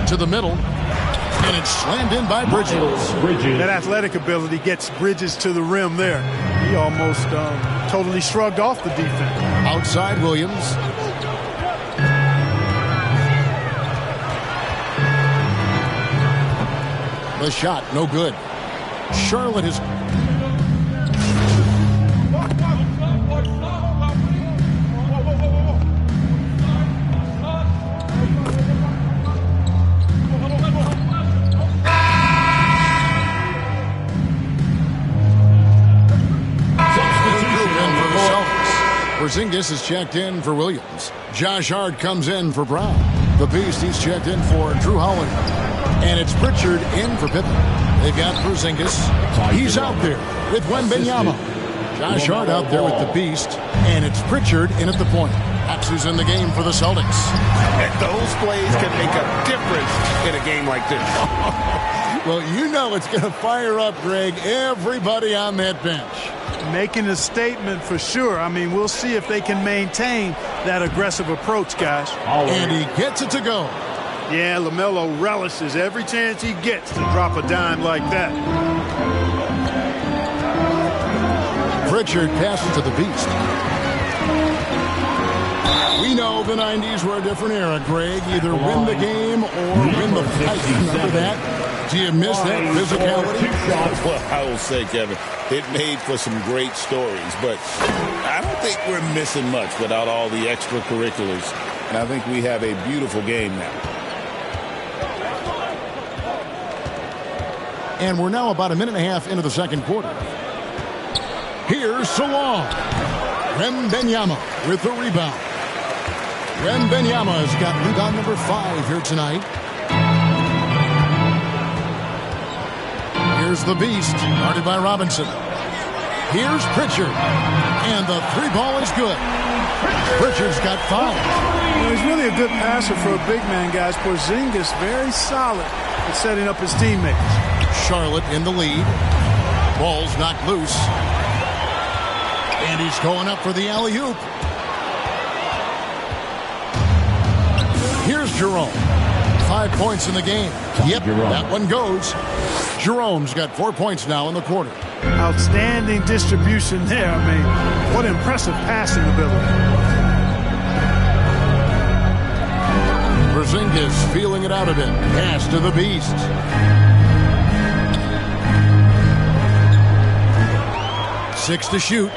to the middle. And it's slammed in by Bridges. That athletic ability gets Bridges to the rim there. He almost totally shrugged off the defense. Outside Williams. The shot, no good. Charlotte is... Porzingis is checked in for Williams. Josh Hart comes in for Brown. The Beast, he's checked in for Drew Holiday. And it's Pritchard in for Pippen. They've got Porzingis. He's out there with Wembanyama. Josh Hart out there with the Beast. And it's Pritchard in at the point. That's who's in the game for the Celtics. And those plays can make a difference in a game like this. Well, you know it's going to fire up, Greg, everybody on that bench. Making a statement for sure. I mean, we'll see if they can maintain that aggressive approach, guys. And he gets it to go. Yeah, LaMelo relishes every chance he gets to drop a dime like that. Pritchard passes to the Beast. We know the 90s were a different era, Greg. Either win the game or win the fight. Remember that? Do you miss that physicality? Well, I will say, Kevin, it made for some great stories, but I don't think we're missing much without all the extracurriculars. And I think we have a beautiful game now. And we're now about a minute and a half into the second quarter. Here's Salon. Wembanyama with the rebound. Wembanyama has got rebound number 5 here tonight. Here's the Beast, guarded by Robinson. Here's Pritchard. And the 3-ball is good. Pritchard's got 5. He's really a good passer for a big man, guys. Porzingis very solid at setting up his teammates. Charlotte in the lead. Ball's knocked loose. And he's going up for the alley-oop. Here's Jerome. 5 points in the game. Yep, that one goes. Jerome's got 4 points now in the quarter. Outstanding distribution there. I mean, what impressive passing ability. Porzingis feeling it out a bit. Pass to the Beast. Six to shoot.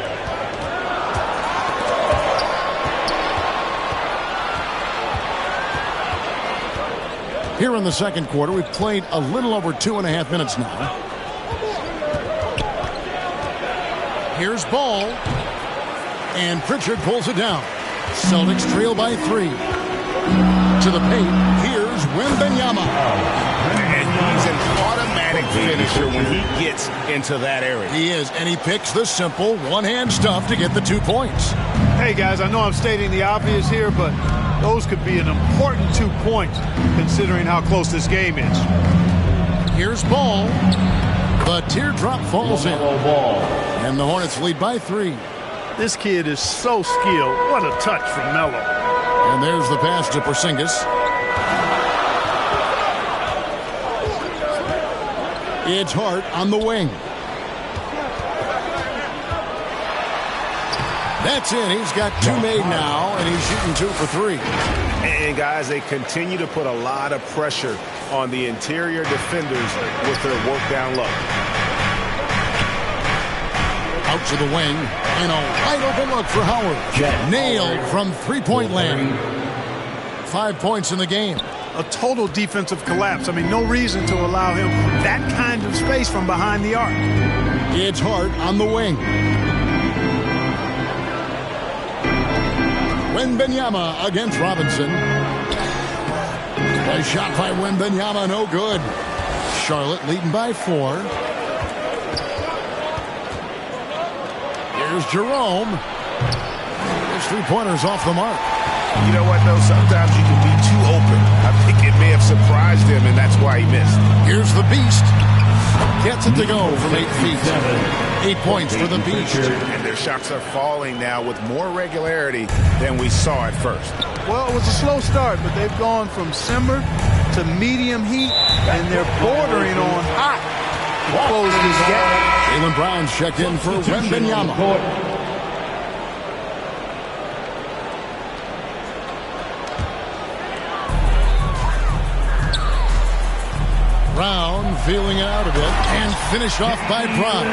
Here in the second quarter, we've played a little over 2.5 minutes now. Here's ball. And Pritchard pulls it down. Celtics trail by 3. To the paint, here's Wembanyama. And he's an automatic finisher when he gets into that area. He is, and he picks the simple one-hand stuff to get the 2 points. Hey, guys, I know I'm stating the obvious here, but those could be an important 2 points considering how close this game is. Here's ball. The teardrop falls in. And the Hornets lead by 3. This kid is so skilled. What a touch from Melo. And there's the pass to Porzingis. It's Hart on the wing. That's in. He's got 2 made now, and he's shooting 2 for 3. And, guys, they continue to put a lot of pressure on the interior defenders with their work down low. Out to the wing, and a wide open look for Howard. Nailed from three-point land. 5 points in the game. A total defensive collapse. I mean, no reason to allow him that kind of space from behind the arc. It's Hart on the wing. Wembanyama against Robinson. A shot by Wembanyama, no good. Charlotte leading by 4. Here's Jerome. His 3-pointers off the mark. You know what, though? Sometimes you can be too open. I think it may have surprised him, and that's why he missed. Here's the Beast. Gets it to go from 8 feet. 8 points for the Beast. And their shots are falling now with more regularity than we saw at first. Well, it was a slow start, but they've gone from simmer to medium heat, and they're bordering on hot to close this gap. Jaylen Brown's checked in for Wembanyama. Brown feeling it out a bit and finished off by Brown.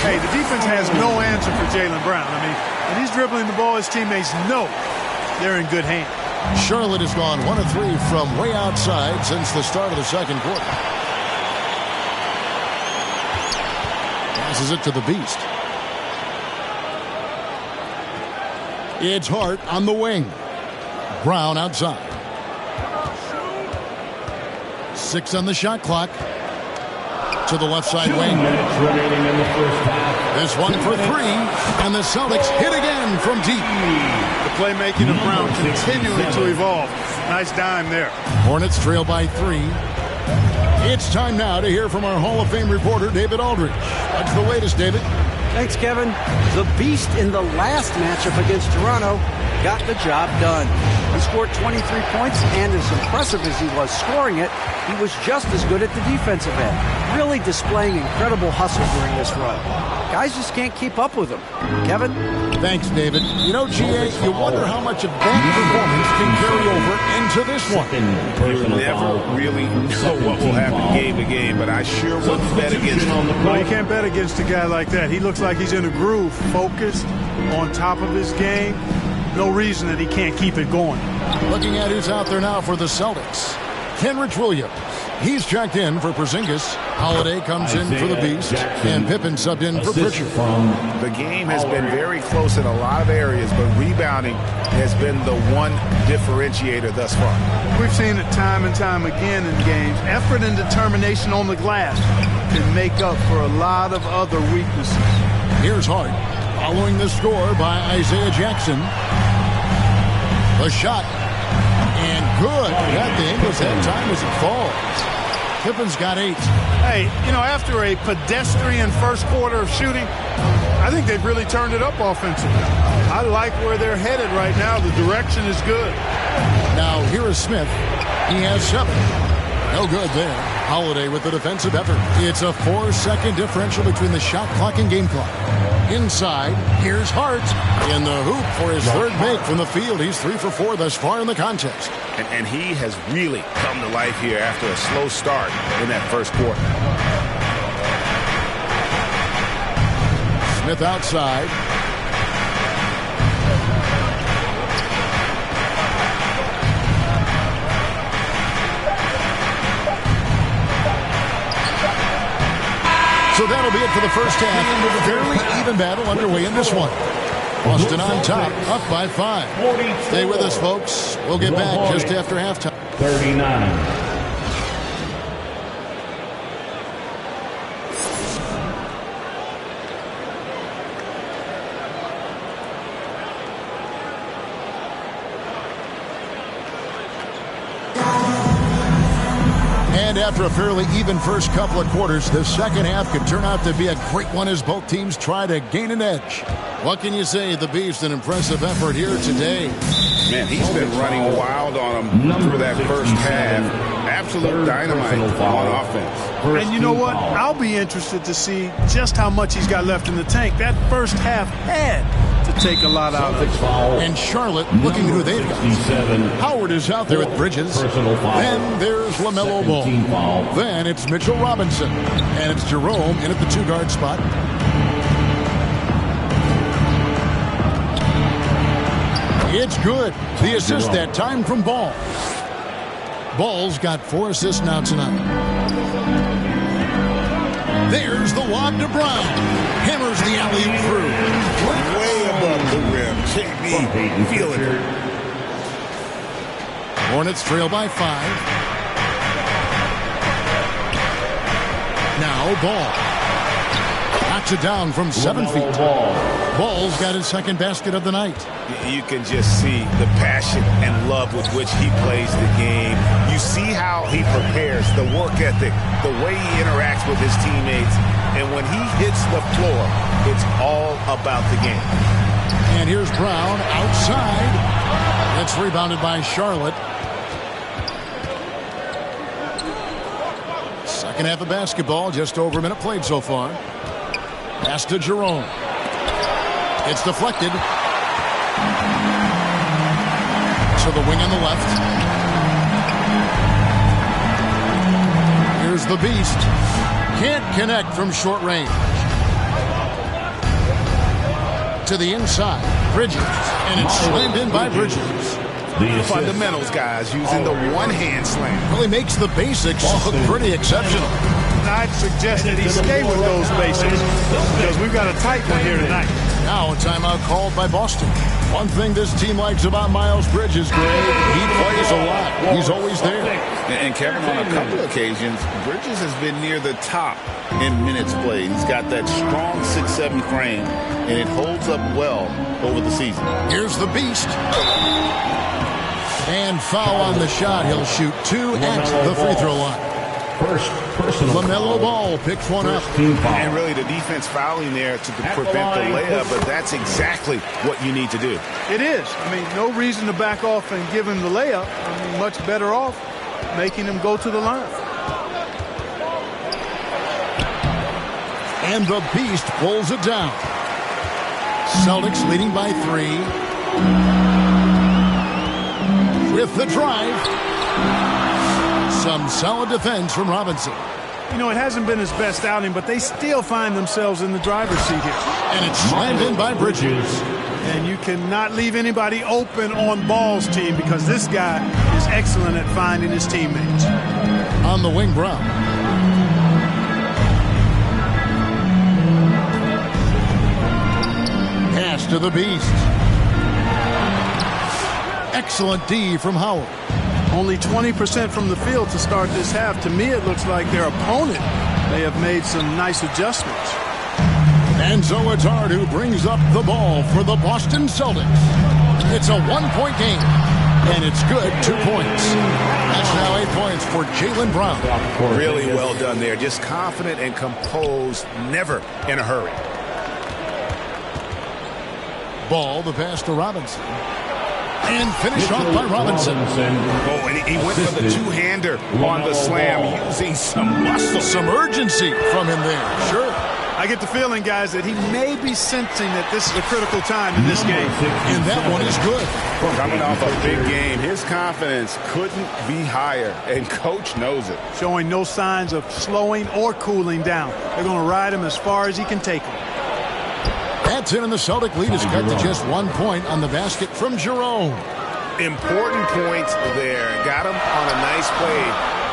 Hey, the defense has no answer for Jaylen Brown. I mean, when he's dribbling the ball, his teammates know they're in good hands. Charlotte has gone 1 of 3 from way outside since the start of the second quarter. Passes it to the Beast. It's Hart on the wing. Brown outside. 6 on the shot clock. To the left side wing. This one for 3. And the Celtics hit again from deep. The playmaking of Brown continuing to evolve. Nice dime there. Hornets trail by 3. It's time now to hear from our Hall of Fame reporter, David Aldridge. What's the latest, David? Thanks, Kevin. The Beast in the last matchup against Toronto got the job done. He scored 23 points, and as impressive as he was scoring it, he was just as good at the defensive end, really displaying incredible hustle during this run. Guys just can't keep up with him. Kevin? Thanks, David. You know, GA, you wonder how much of that performance can carry over into this one. You never really know what will happen game to game, but I sure wouldn't bet against him. Well, you can't bet against a guy like that. He looks like he's in a groove, focused, on top of his game. No reason that he can't keep it going. Looking at who's out there now for the Celtics. Kenrich Williams. He's checked in for Porzingis. Holiday comes in for the Beast. And Pippen subbed in for Pritchard. The game has been very close in a lot of areas, but rebounding has been the one differentiator thus far. We've seen it time and time again in games. Effort and determination on the glass can make up for a lot of other weaknesses. Here's Hart. Following the score by Isaiah Jackson. The shot. And good. That the Ingles have time as it falls. Pippen's got 8. Hey, you know, after a pedestrian first quarter of shooting, I think they've really turned it up offensively. I like where they're headed right now. The direction is good. Now, here is Smith. He has 7. No good there. Holiday with the defensive effort. It's a 4-second differential between the shot clock and game clock. Inside, here's Hart in the hoop for his third make from the field. He's 3 for 4 thus far in the contest. And he has really come to life here after a slow start in that first quarter. Smith outside. So that'll be it for the first half. Fairly even battle underway in this one. Boston on top, up by 5. Stay with us, folks. We'll get back just after halftime. 39. And after a fairly even first couple of quarters, the second half could turn out to be a great one as both teams try to gain an edge. What can you say? The Beast, an impressive effort here today. Man, he's been running wild on them through that first half. Absolute dynamite on offense. And you know what? I'll be interested to see just how much he's got left in the tank. That first half had to take a lot out of it. And Charlotte looking who they've got. Howard is out there with Bridges. Then there's LaMelo Ball. Then it's Mitchell Robinson. And it's Jerome in at the 2-guard spot. It's good. The assist that time from Ball. Ball's got 4 assists now tonight. There's the lob to Brown. Hammers the alley-oop through. Way above the rim. KB feeling it. Hornets trail by 5. Now Ball. Knocks it down from 7 feet. Ball's got his second basket of the night. You can just see the passion and love with which he plays the game. You see how he prepares, the work ethic, the way he interacts with his teammates. And when he hits the floor, it's all about the game. And here's Brown outside. That's rebounded by Charlotte. Second half of basketball, just over a minute played so far. Pass to Jerome. It's deflected. To the wing on the left. Here's the Beast. Can't connect from short range. To the inside. Bridges. And it's slammed in by Bridges. The fundamentals, guys, using the one-hand slam. Really makes the basics look pretty exceptional. I'd suggest that he stay with those basics because we've got a tight one here tonight. Now a timeout called by Boston. One thing this team likes about Miles Bridges, Greg, he plays a lot. He's always there. And Kevin, on a couple of occasions, Bridges has been near the top in minutes played. He's got that strong 6'7" frame, and it holds up well over the season. Here's the Beast. And foul on the shot. He'll shoot 2 at the free throw line. LaMelo Ball picks one up. And really the defense fouling there to prevent the layup, but that's exactly what you need to do. It is. I mean, no reason to back off and give him the layup. I mean, much better off making him go to the line. And the Beast pulls it down. Celtics leading by 3. With the drive. Some solid defense from Robinson. You know, it hasn't been his best outing, but they still find themselves in the driver's seat here. And it's slammed in by Bridges. And you cannot leave anybody open on Ball's team because this guy is excellent at finding his teammates. On the wing, Brown. Pass to the Beast. Excellent D from Howard. Only 20% from the field to start this half. To me, it looks like their opponent may have made some nice adjustments. And so it's Hard who brings up the ball for the Boston Celtics. It's a 1-point game, and it's good. 2 points. That's now 8 points for Jaylen Brown. Really well done there. Just confident and composed, never in a hurry. Ball, the pass to Robinson. And finish off by Robinson. Oh, and he went for the two-hander on the slam, using some muscle. Some urgency from him there, sure. I get the feeling, guys, that he may be sensing that this is a critical time in this game. And that one is good. Coming off a big game, his confidence couldn't be higher, and Coach knows it. Showing no signs of slowing or cooling down. They're going to ride him as far as he can take him. That's it, and the Celtic lead is cut to just 1 point on the basket from Jerome. Important points there. Got him on a nice play,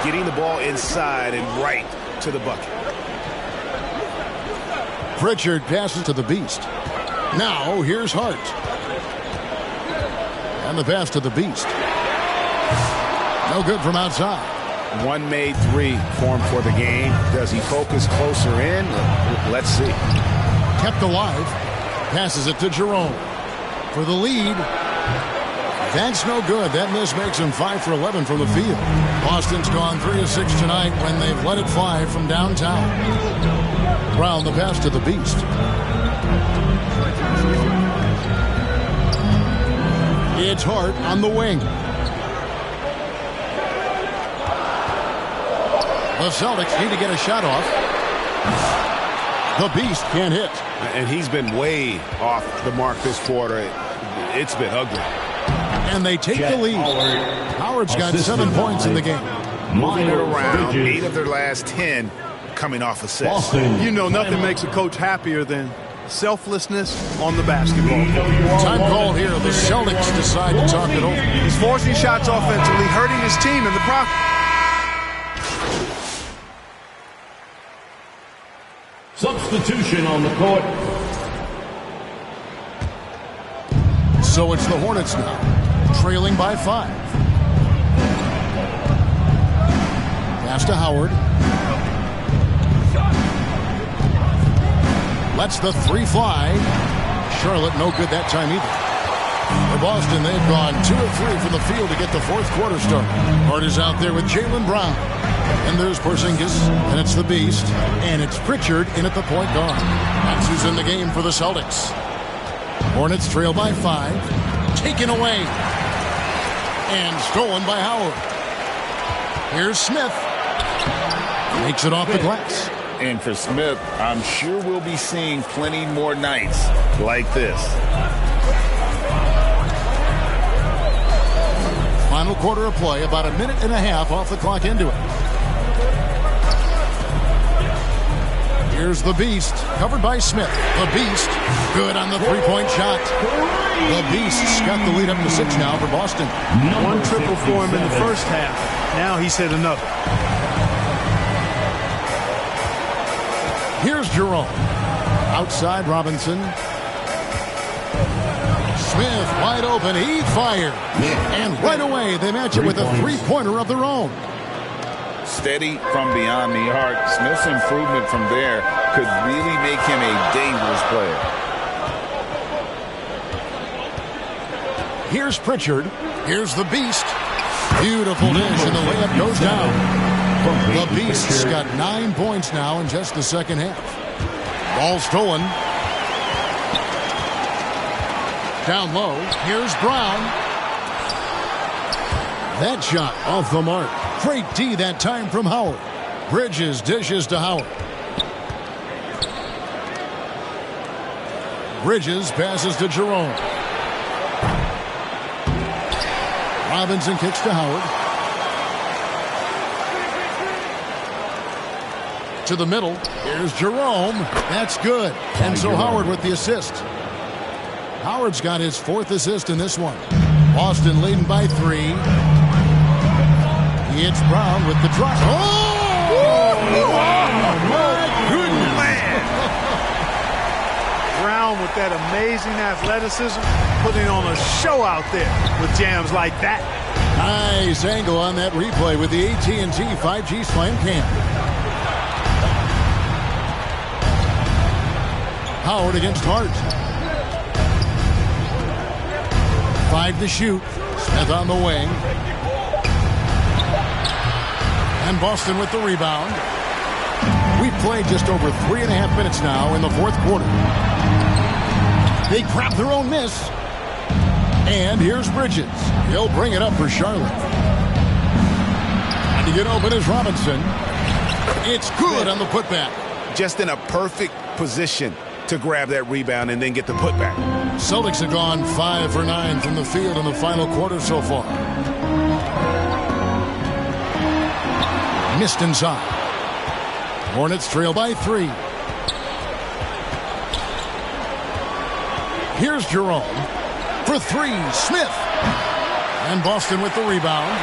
getting the ball inside and right to the bucket. Pritchard passes to the Beast. Now here's Hart. And the pass to the Beast. No good from outside. One made three for him for the game. Does he focus closer in? Let's see. Kept alive. Passes it to Jerome. For the lead. That's no good. That miss makes him 5 for 11 from the field. Boston's gone 3 of 6 tonight when they've let it fly from downtown. Brown the pass to the Beast. It's Hart on the wing. The Celtics need to get a shot off. The Beast can't hit. And he's been way off the mark this quarter. It's been ugly. And they take the lead. Howard's got 7 points in the game. Moving it around, 8 of their last 10 coming off assists. You know, nothing makes a coach happier than selflessness on the basketball court. Time call here. The Celtics decide to talk it over. He's forcing shots offensively, hurting his team in the process. Substitution on the court. So it's the Hornets now, trailing by 5. Pass to Howard. Lets the 3 fly. Charlotte no good that time either. For Boston, they've gone 2 of 3 from the field to get the fourth quarter started. Hart is out there with Jaylen Brown. And there's Porzingis, and it's the Beast, and it's Pritchard in at the point guard. That's who's in the game for the Celtics. Hornets trail by 5. Taken away. And stolen by Howard. Here's Smith. Makes it off the glass. And for Smith, I'm sure we'll be seeing plenty more nights like this. Final quarter of play, about a minute and a half off the clock into it. Here's the Beast, covered by Smith. The Beast, good on the three-point shot. The Beast's got the lead up to 6 now for Boston. 1 triple for him in the first half. Now he's hit another. Here's Jerome. Outside Robinson. Smith wide open. He fired. And right away they match it with a three-pointer of their own. Steady from beyond the arc. Smith's improvement from there could really make him a dangerous player. Here's Pritchard. Here's the Beast. Beautiful dish, and the layup goes down. The Beast's got 9 points now in just the second half. Ball stolen. Down low. Here's Brown. That shot off the mark. Great D that time from Howard. Bridges dishes to Howard. Bridges passes to Jerome. Robinson kicks to Howard. To the middle. Here's Jerome. That's good. And so Howard with the assist. Howard's got his 4th assist in this one. Boston leading by 3. It's Brown with the drop. Oh! My goodness. Man. Brown with that amazing athleticism, putting on a show out there with jams like that. Nice angle on that replay with the AT&T 5G Slam Cam. Howard against Hart. 5 to shoot. Smith on the wing. And Boston with the rebound. We've played just over 3.5 minutes now in the fourth quarter. They grab their own miss. And here's Bridges. He'll bring it up for Charlotte. And to get open is Robinson. It's good on the putback. Just in a perfect position to grab that rebound and then get the putback. Celtics have gone 5 for 9 from the field in the final quarter so far. Missed inside. Hornets trail by 3. Here's Jerome. For 3, Smith. And Boston with the rebound.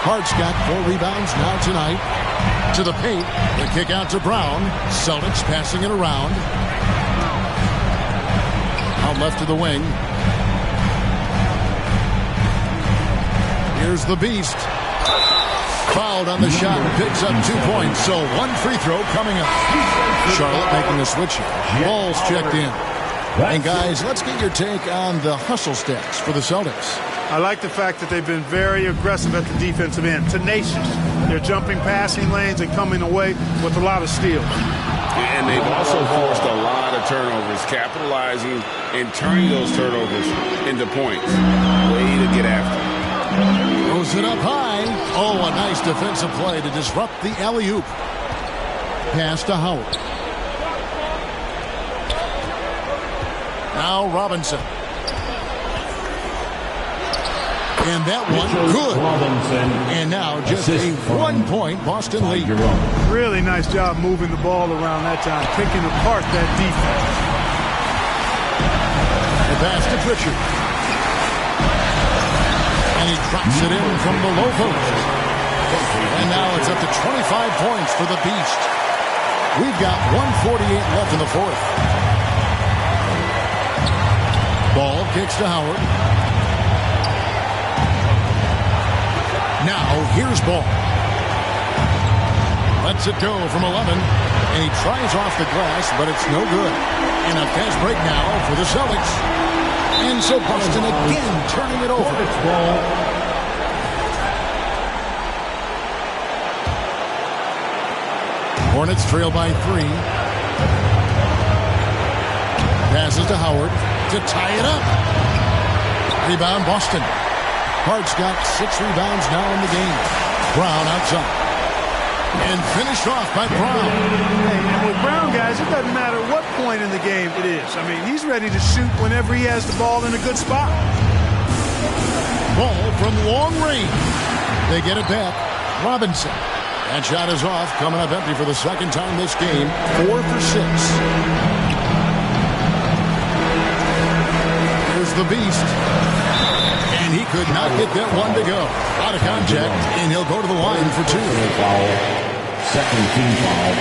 Hart's got 4 rebounds now tonight. To the paint. The kick out to Brown. Celtics passing it around. Brown left to the wing. Here's the Beast. Fouled on the shot and picks up 2 points. So 1 free throw coming up. Charlotte making a switch here. Ball's checked in. And guys, let's get your take on the hustle stats for the Celtics. I like the fact that they've been very aggressive at the defensive end. Tenacious. They're jumping passing lanes and coming away with a lot of steals. And they've also forced a lot of turnovers, capitalizing and turning those turnovers into points. Way to get after. Throws it up high. Oh, a nice defensive play to disrupt the alley-oop. Pass to Howard. Now Robinson. And that one, good. And now just a 1-point Boston lead. Really nice job moving the ball around that time, picking apart that defense. The pass to Pritchard. And he drops it in from the low post. And now it's up to 25 points for the Beast. We've got 1:48 left in the fourth. Ball kicks to Howard. Now here's Ball. Lets it go from 11. And he tries off the glass, but it's no good. And a fast break now for the Celtics. And so Boston again turning it over. Hornets trail by 3. Passes to Howard to tie it up. Rebound Boston. Hart's got 6 rebounds now in the game. Brown outside. And finished off by Brown. Hey, and with Brown, guys, it doesn't matter what point in the game it is. I mean, he's ready to shoot whenever he has the ball in a good spot. Ball from long range. They get it back. Robinson. That shot is off. Coming up empty for the second time this game. 4 for 6. Here's the Beast. And he could not get that one to go. Out of contact, and he'll go to the line for 2. Second team foul.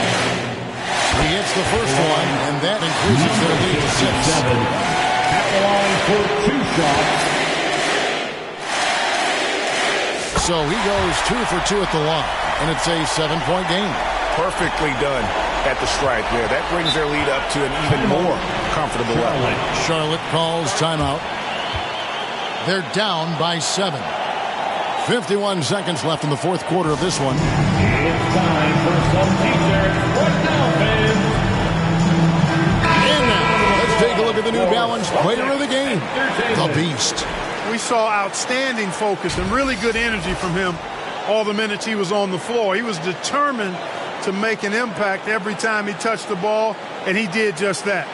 He hits the first one, and that increases their lead to 6. At the line for 2 shots. So he goes 2 for 2 at the line, and it's a 7-point game. Perfectly done at the stripe there. That brings their lead up to an even more comfortable level. Charlotte calls timeout. They're down by 7. 51 seconds left in the fourth quarter of this one. It's time for some t-shirts. Right now, fans. And now, let's take a look at the New Balance player of the game, the Beast. We saw outstanding focus and really good energy from him all the minutes he was on the floor. He was determined to make an impact every time he touched the ball, and he did just that.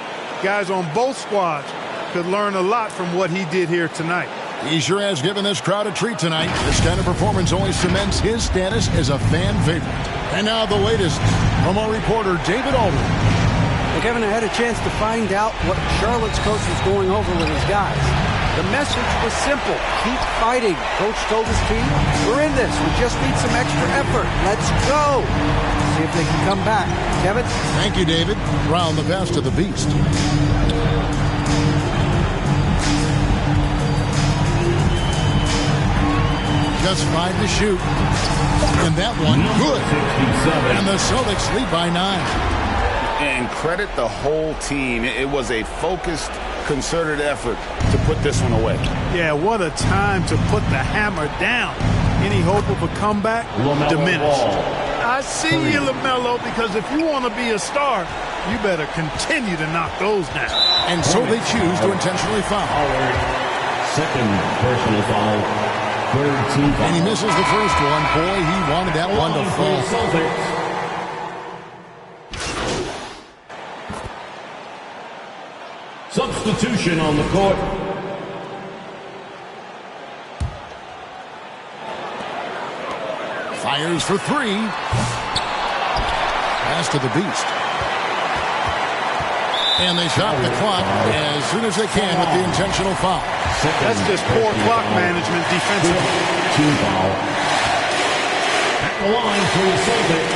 Guys on both squads could learn a lot from what he did here tonight. He sure has given this crowd a treat tonight. This kind of performance only cements his status as a fan favorite. And now the latest from our reporter, David Aldridge. Well, Kevin, I had a chance to find out what Charlotte's coach was going over with his guys. The message was simple. Keep fighting. Coach told his team, we're in this. We just need some extra effort. Let's go. See if they can come back. Kevin? Thank you, David. Brown the pass to the Beast. Just 5 to shoot. And that one, good. And the Celtics lead by 9. And credit the whole team. It was a focused, concerted effort to put this one away. Yeah, what a time to put the hammer down. Any hope of a comeback? Diminished. I see you, LaMelo, because if you want to be a star, you better continue to knock those down. And so they choose to intentionally foul. Second personal foul. Third team foul. And he misses the first one. Boy, he wanted that one to fall. Substitution on the court. Fires for 3. Pass to the Beast. And they stop the clock as soon as they can with the intentional foul. That's just poor clock management defensively. Team foul. At the line for the Celtics,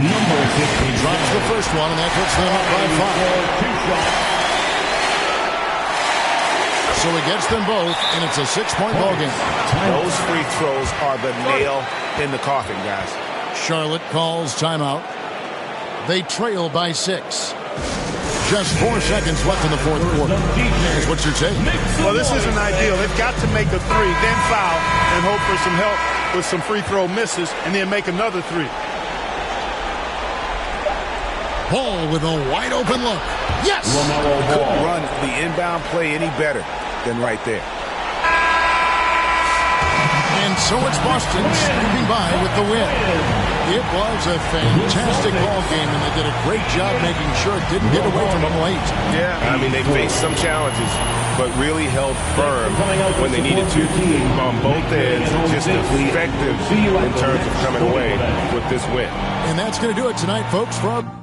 number 50. Drops the first one, and that puts them up by 5. 2 shots. So he gets them both, and it's a 6-point ball game. Those free throws are the nail in the coffin, guys. Charlotte calls timeout. They trail by 6. Just 4 seconds left in the fourth quarter. Is what you're saying? Well, this isn't ideal. They've got to make a 3, then foul, and hope for some help with some free throw misses, and then make another 3. Paul with a wide open look. Yes! Couldn't run the inbound play any better than right there. And so it's Boston sweeping by with the win. It was a fantastic ball game, and they did a great job making sure it didn't get away from them late. Yeah, I mean, they faced some challenges, but really held firm when they needed to on both ends. Just effective in terms of coming away with this win. And that's going to do it tonight, folks, from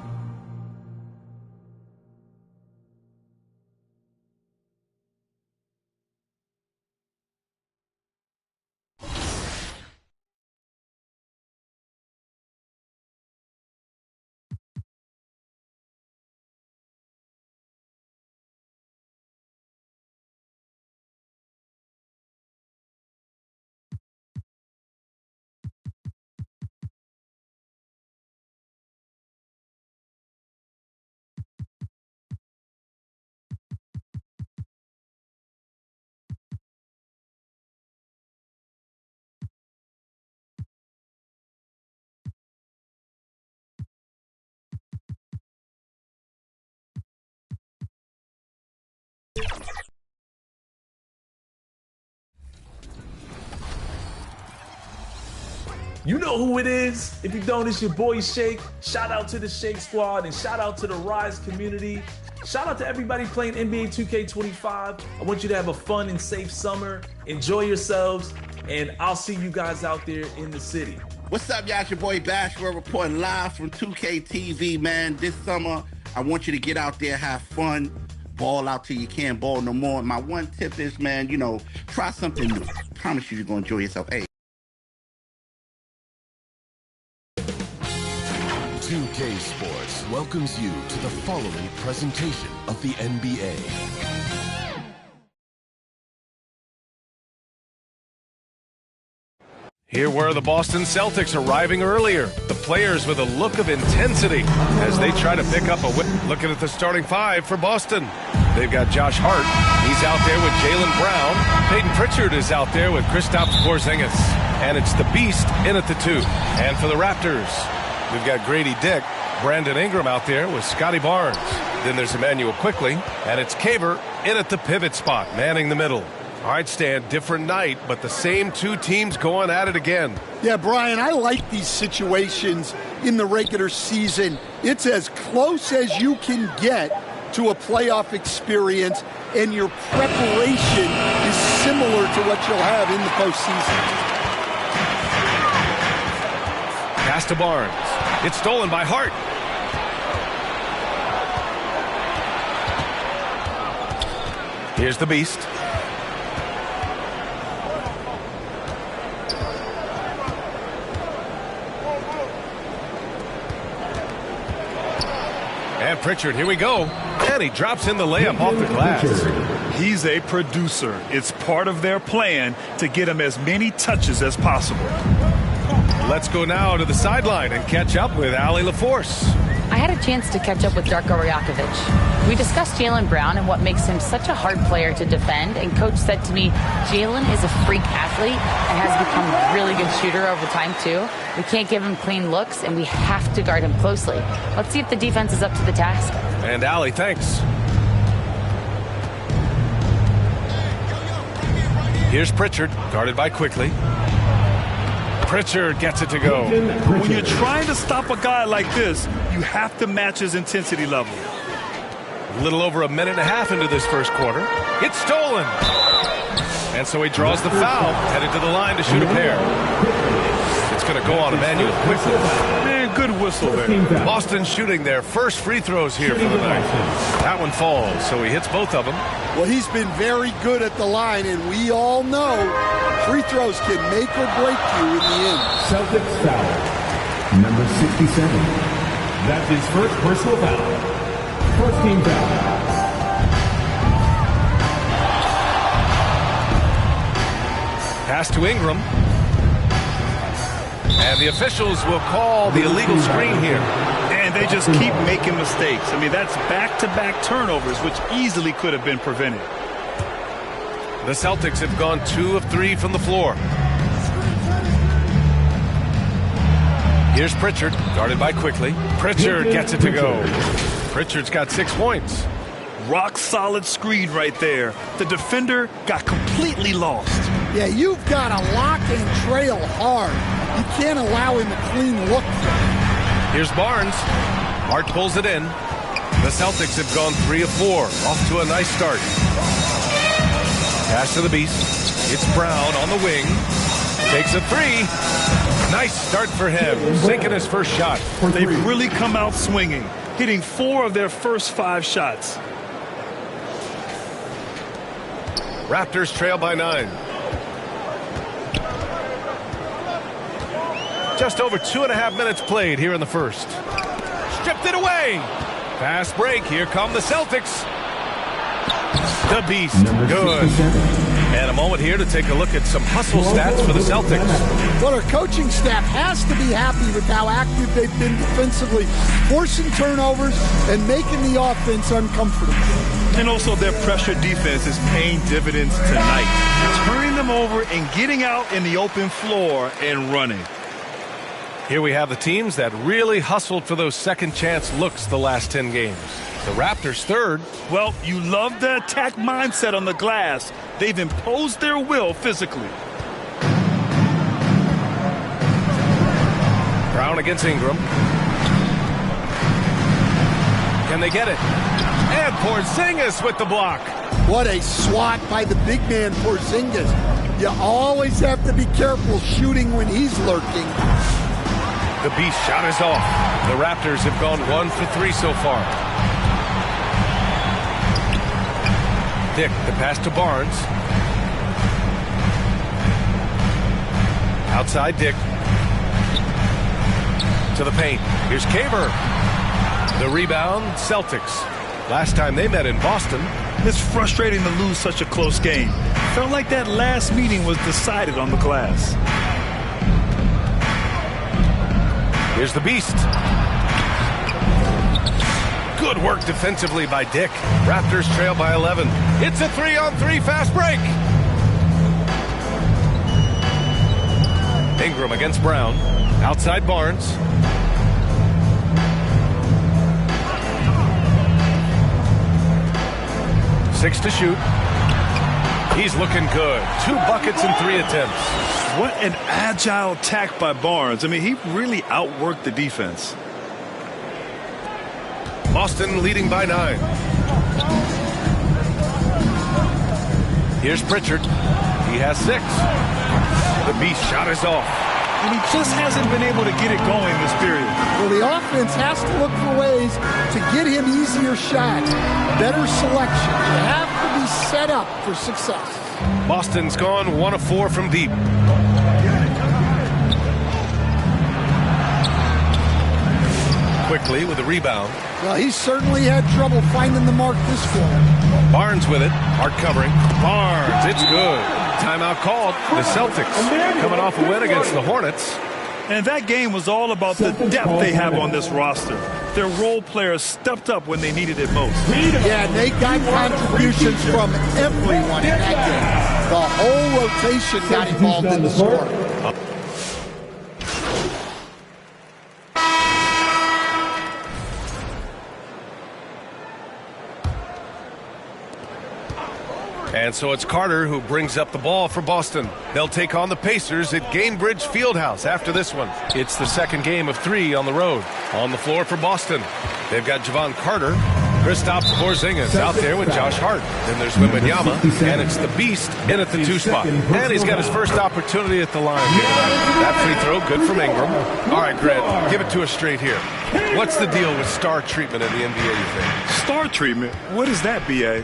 You know who it is. If you don't, it's your boy Shake. Shout out to the Shake Squad and shout out to the Rise community. Shout out to everybody playing NBA 2K25. I want you to have a fun and safe summer. Enjoy yourselves, and I'll see you guys out there in the city. What's up, y'all? It's your boy Bashford reporting live from 2K TV, man. This summer, I want you to get out there, have fun, ball out till you can't ball no more. My one tip is, man, try something new. I promise you, you're going to enjoy yourself. Hey. 2K Sports welcomes you to the following presentation of the NBA. Here were the Boston Celtics arriving earlier. The players with a look of intensity as they try to pick up a win. Looking at the starting 5 for Boston. They've got Josh Hart. He's out there with Jaylen Brown. Peyton Pritchard is out there with Kristaps Porzingis. And it's the Beast in at the 2. And for the Raptors, we've got Grady Dick, Brandon Ingram out there with Scotty Barnes. Then there's Emmanuel Quickly, and it's Caver in at the pivot spot, manning the middle. All right, Stan, different night, but the same 2 teams going at it again. Yeah, Brian, I like these situations in the regular season. It's as close as you can get to a playoff experience, and your preparation is similar to what you'll have in the postseason. Pass to Barnes. It's stolen by Hart. Here's the Beast. And Pritchard, here we go. And he drops in the layup off the glass. He's a producer. It's part of their plan to get him as many touches as possible. Let's go now to the sideline and catch up with Allie LaForce. I had a chance to catch up with Darko Rajakovic. We discussed Jaylen Brown and what makes him such a hard player to defend, and Coach said to me, Jaylen is a freak athlete and has become a really good shooter over time, too. We can't give him clean looks, and we have to guard him closely. Let's see if the defense is up to the task. And Allie, thanks. Here's Pritchard, guarded by Quickly. Pritchard gets it to go. When you're trying to stop a guy like this, you have to match his intensity level. A little over a minute and a half into this first quarter. It's stolen. And so he draws the foul, headed to the line to shoot a pair. It's going to go on Emmanuel Quickly. Man, good whistle there. Boston shooting their first free throws here for the night. That one falls, so he hits both of them. Well, he's been very good at the line, and we all know free throws can make or break you in the end. Celtics foul. Number 67. That's his first personal foul. First team foul. Pass to Ingram. And the officials will call the illegal screen here. And they just keep making mistakes. I mean, that's back-to-back turnovers, which easily could have been prevented. The Celtics have gone 2 of 3 from the floor. Here's Pritchard, guarded by Quickly. Pritchard gets it to go. Pritchard's got 6 points. Rock solid screen right there. The defender got completely lost. Yeah, you've got to lock and trail hard. You can't allow him a clean look. Here's Barnes. Hart pulls it in. The Celtics have gone 3 of 4. Off to a nice start. Pass to the Beast. It's Brown on the wing. Takes a 3. Nice start for him. Sinking his first shot. They've really come out swinging, hitting 4 of their first 5 shots. Raptors trail by 9. Just over 2.5 minutes played here in the first. Stripped it away. Fast break. Here come the Celtics. The Beast. Good. And a moment here to take a look at some hustle stats for the Celtics. Well, our coaching staff has to be happy with how active they've been defensively, forcing turnovers and making the offense uncomfortable. And also their pressure defense is paying dividends tonight, turning them over and getting out in the open floor and running. Here we have the teams that really hustled for those second chance looks the last 10 games. The Raptors third. Well, you love the attack mindset on the glass. They've imposed their will physically. Brown against Ingram. Can they get it? And Porzingis with the block. What a swat by the big man Porzingis. You always have to be careful shooting when he's lurking. The Beast shot is off. The Raptors have gone 1 for 3 so far. Dick, the pass to Barnes. Outside Dick. To the paint. Here's Kaber. The rebound, Celtics. Last time they met in Boston. It's frustrating to lose such a close game. Felt like that last meeting was decided on the glass. Here's the Beast. Good work defensively by Dick. Raptors trail by 11. It's a 3-on-3 fast break. Ingram against Brown. Outside Barnes. Six to shoot. He's looking good. 2 buckets in 3 attempts. What an agile attack by Barnes. I mean, he really outworked the defense. Boston leading by 9. Here's Pritchard. He has 6. The Beast shot is off. And he just hasn't been able to get it going this period. Well, the offense has to look for ways to get him easier shots, better selection. You have to be set up for success. Boston's gone 1 of 4 from deep. Quickly with a rebound. Well, he certainly had trouble finding the mark this quarter. Barnes with it. Hart covering. Barnes, it's good. Timeout called. The Celtics coming off a win against the Hornets. And that game was all about the depth they have on this roster. Their role players stepped up when they needed it most. Yeah, they got contributions from everyone in that game. The whole rotation got involved in the scoring. And so it's Carter who brings up the ball for Boston. They'll take on the Pacers at Gainbridge Fieldhouse after this one. It's the second game of 3 on the road. On the floor for Boston, they've got Javon Carter. Kristaps Porzingis out there with Josh Hart. Then there's Wembanyama, and it's the Beast in at the 2 spot. And he's got his first opportunity at the line. That free throw, good from Ingram. All right, Grant, give it to us straight here. What's the deal with star treatment in the NBA, you think? Star treatment? What is that, B.A.?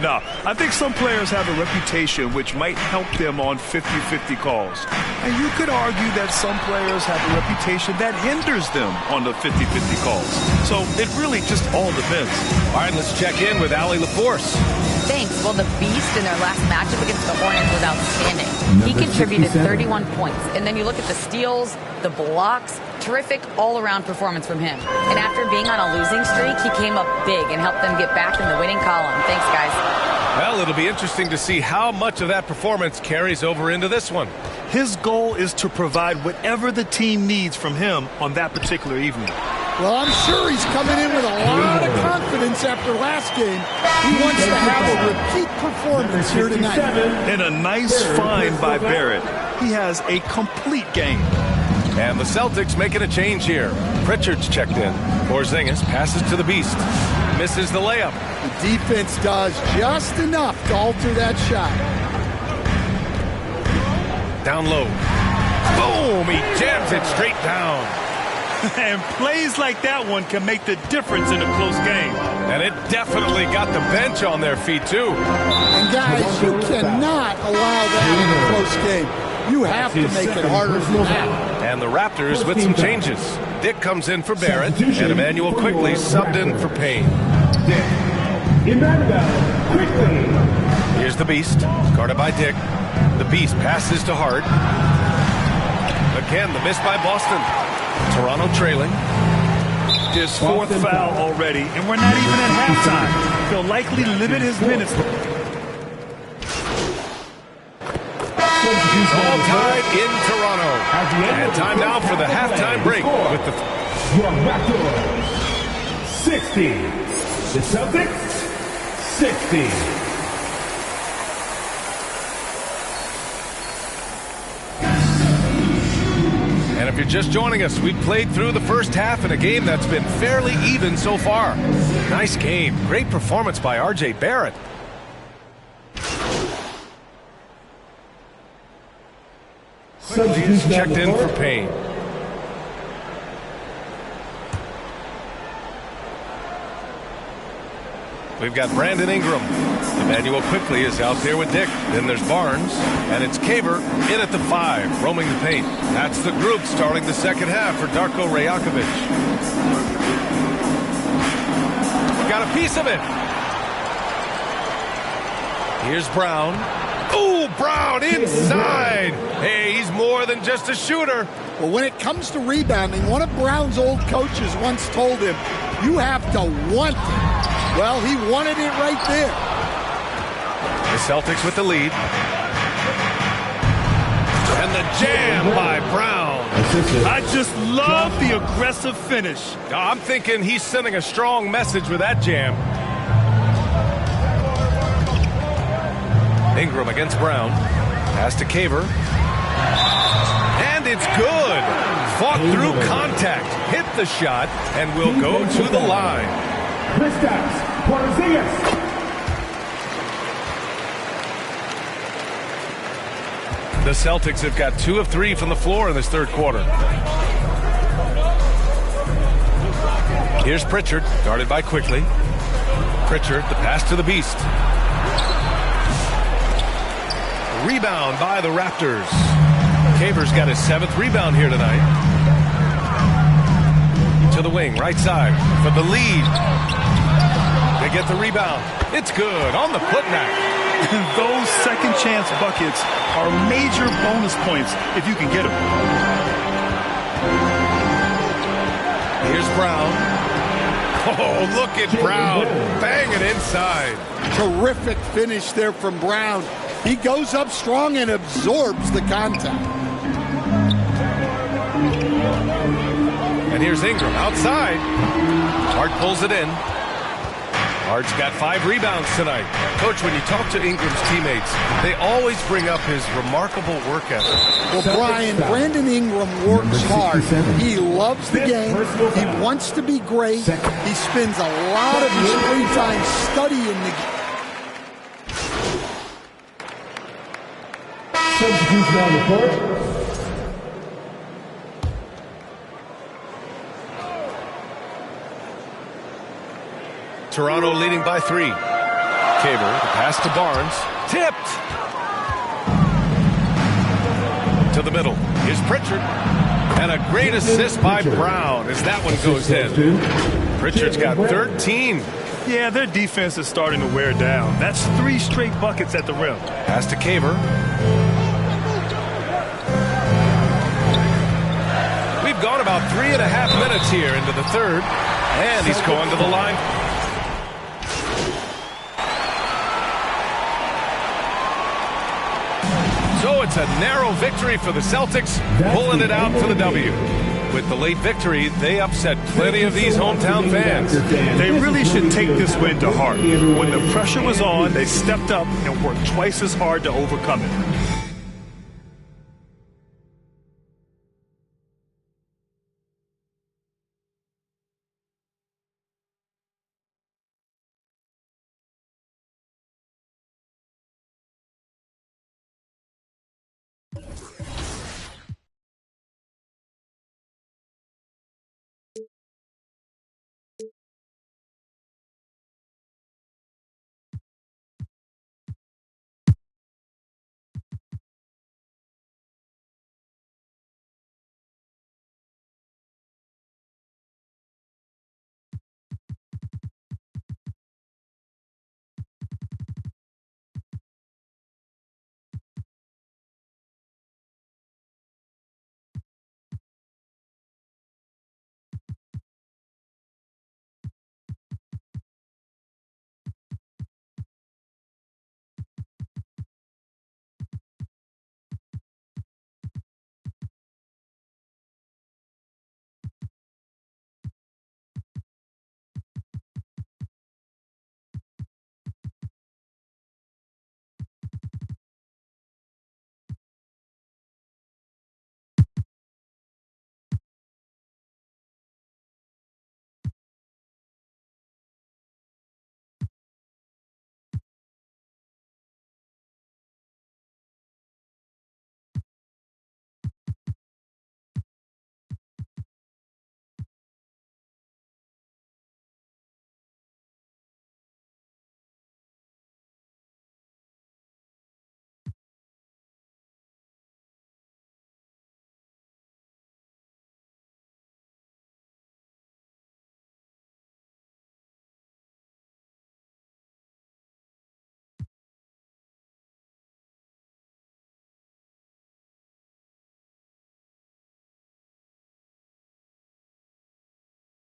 No, I think some players have a reputation which might help them on 50-50 calls. And you could argue that some players have a reputation that hinders them on the 50-50 calls. So it really just all depends. All right, let's check in with Allie LaForce. Thanks. Well, the Beast in their last matchup against the Hornets was outstanding. He contributed 31 points. And then you look at the steals, the blocks, terrific all-around performance from him. And after being on a losing streak, he came up big and helped them get back in the winning column. Thanks, guys. Well, it'll be interesting to see how much of that performance carries over into this one. His goal is to provide whatever the team needs from him on that particular evening. Well, I'm sure he's coming in with a lot of confidence after last game. He wants to have a repeat performance here tonight. And a nice find by Barrett. He has a complete game. And the Celtics making a change here. Pritchard's checked in. Porzingis passes to the Beast. Misses the layup. The defense does just enough to alter that shot. Down low. Boom! He jams it straight down. And plays like that one can make the difference in a close game. And it definitely got the bench on their feet, too. And guys, you cannot allow that in a close game. You have to make it harder than that. And the Raptors with some changes. Dick comes in for Barrett, and Emmanuel quickly subbed in for Payne. Here's the Beast, guarded by Dick. The Beast passes to Hart. Again, the miss by Boston. Toronto trailing. His fourth foul already, and we're not even at halftime. He'll likely limit his minutes. All tied in Toronto. And time now for the halftime break with the your Raptors 60. The Celtics 60. And if you're just joining us, we've played through the first half in a game that's been fairly even so far. Nice game. Great performance by R.J. Barrett. He's checked in for Payne. We've got Brandon Ingram. Emmanuel quickly is out there with Dick. Then there's Barnes. And it's Kaver in at the 5, roaming the paint. That's the group starting the second half for Darko Rajakovic. Got a piece of it. Here's Brown. Ooh, Brown inside. Hey, he's more than just a shooter. Well, when it comes to rebounding, one of Brown's old coaches once told him, you have to want it. Well, he wanted it right there. The Celtics with the lead. And the jam by Brown. I just love the aggressive finish. I'm thinking he's sending a strong message with that jam. Ingram against Brown. Pass to Kaver. And it's good. Fought through contact. Hit the shot and will go to the line. The Celtics have got 2 of 3 from the floor in this third quarter. Here's Pritchard, guarded by Quickly. Pritchard, the pass to the Beast. Rebound by the Raptors. Kaver's got his 7th rebound here tonight. To the wing, right side, for the lead. They get the rebound. It's good on the putback. Those second chance buckets are major bonus points if you can get them. Here's Brown. Oh, look at Brown banging inside. Terrific finish there from Brown. He goes up strong and absorbs the contact. And here's Ingram outside. Hart pulls it in. Hart's got 5 rebounds tonight. Coach, when you talk to Ingram's teammates, they always bring up his remarkable work ethic. Well, Brian, Brandon Ingram works hard. He loves the game. He wants to be great. He spends a lot of his free time studying the game. Substitution on the court. Toronto leading by 3. Kaver, the pass to Barnes. Tipped! To the middle. Here's Pritchard. And a great assist by Brown as that one goes in. Pritchard's got 13. Yeah, their defense is starting to wear down. That's 3 straight buckets at the rim. Pass to Caver. We've gone about 3.5 minutes here into the third, and he's going to the line. So it's a narrow victory for the Celtics, pulling it out for the W. With the late victory, they upset plenty of these hometown fans. They really should take this win to heart. When the pressure was on, they stepped up and worked twice as hard to overcome it.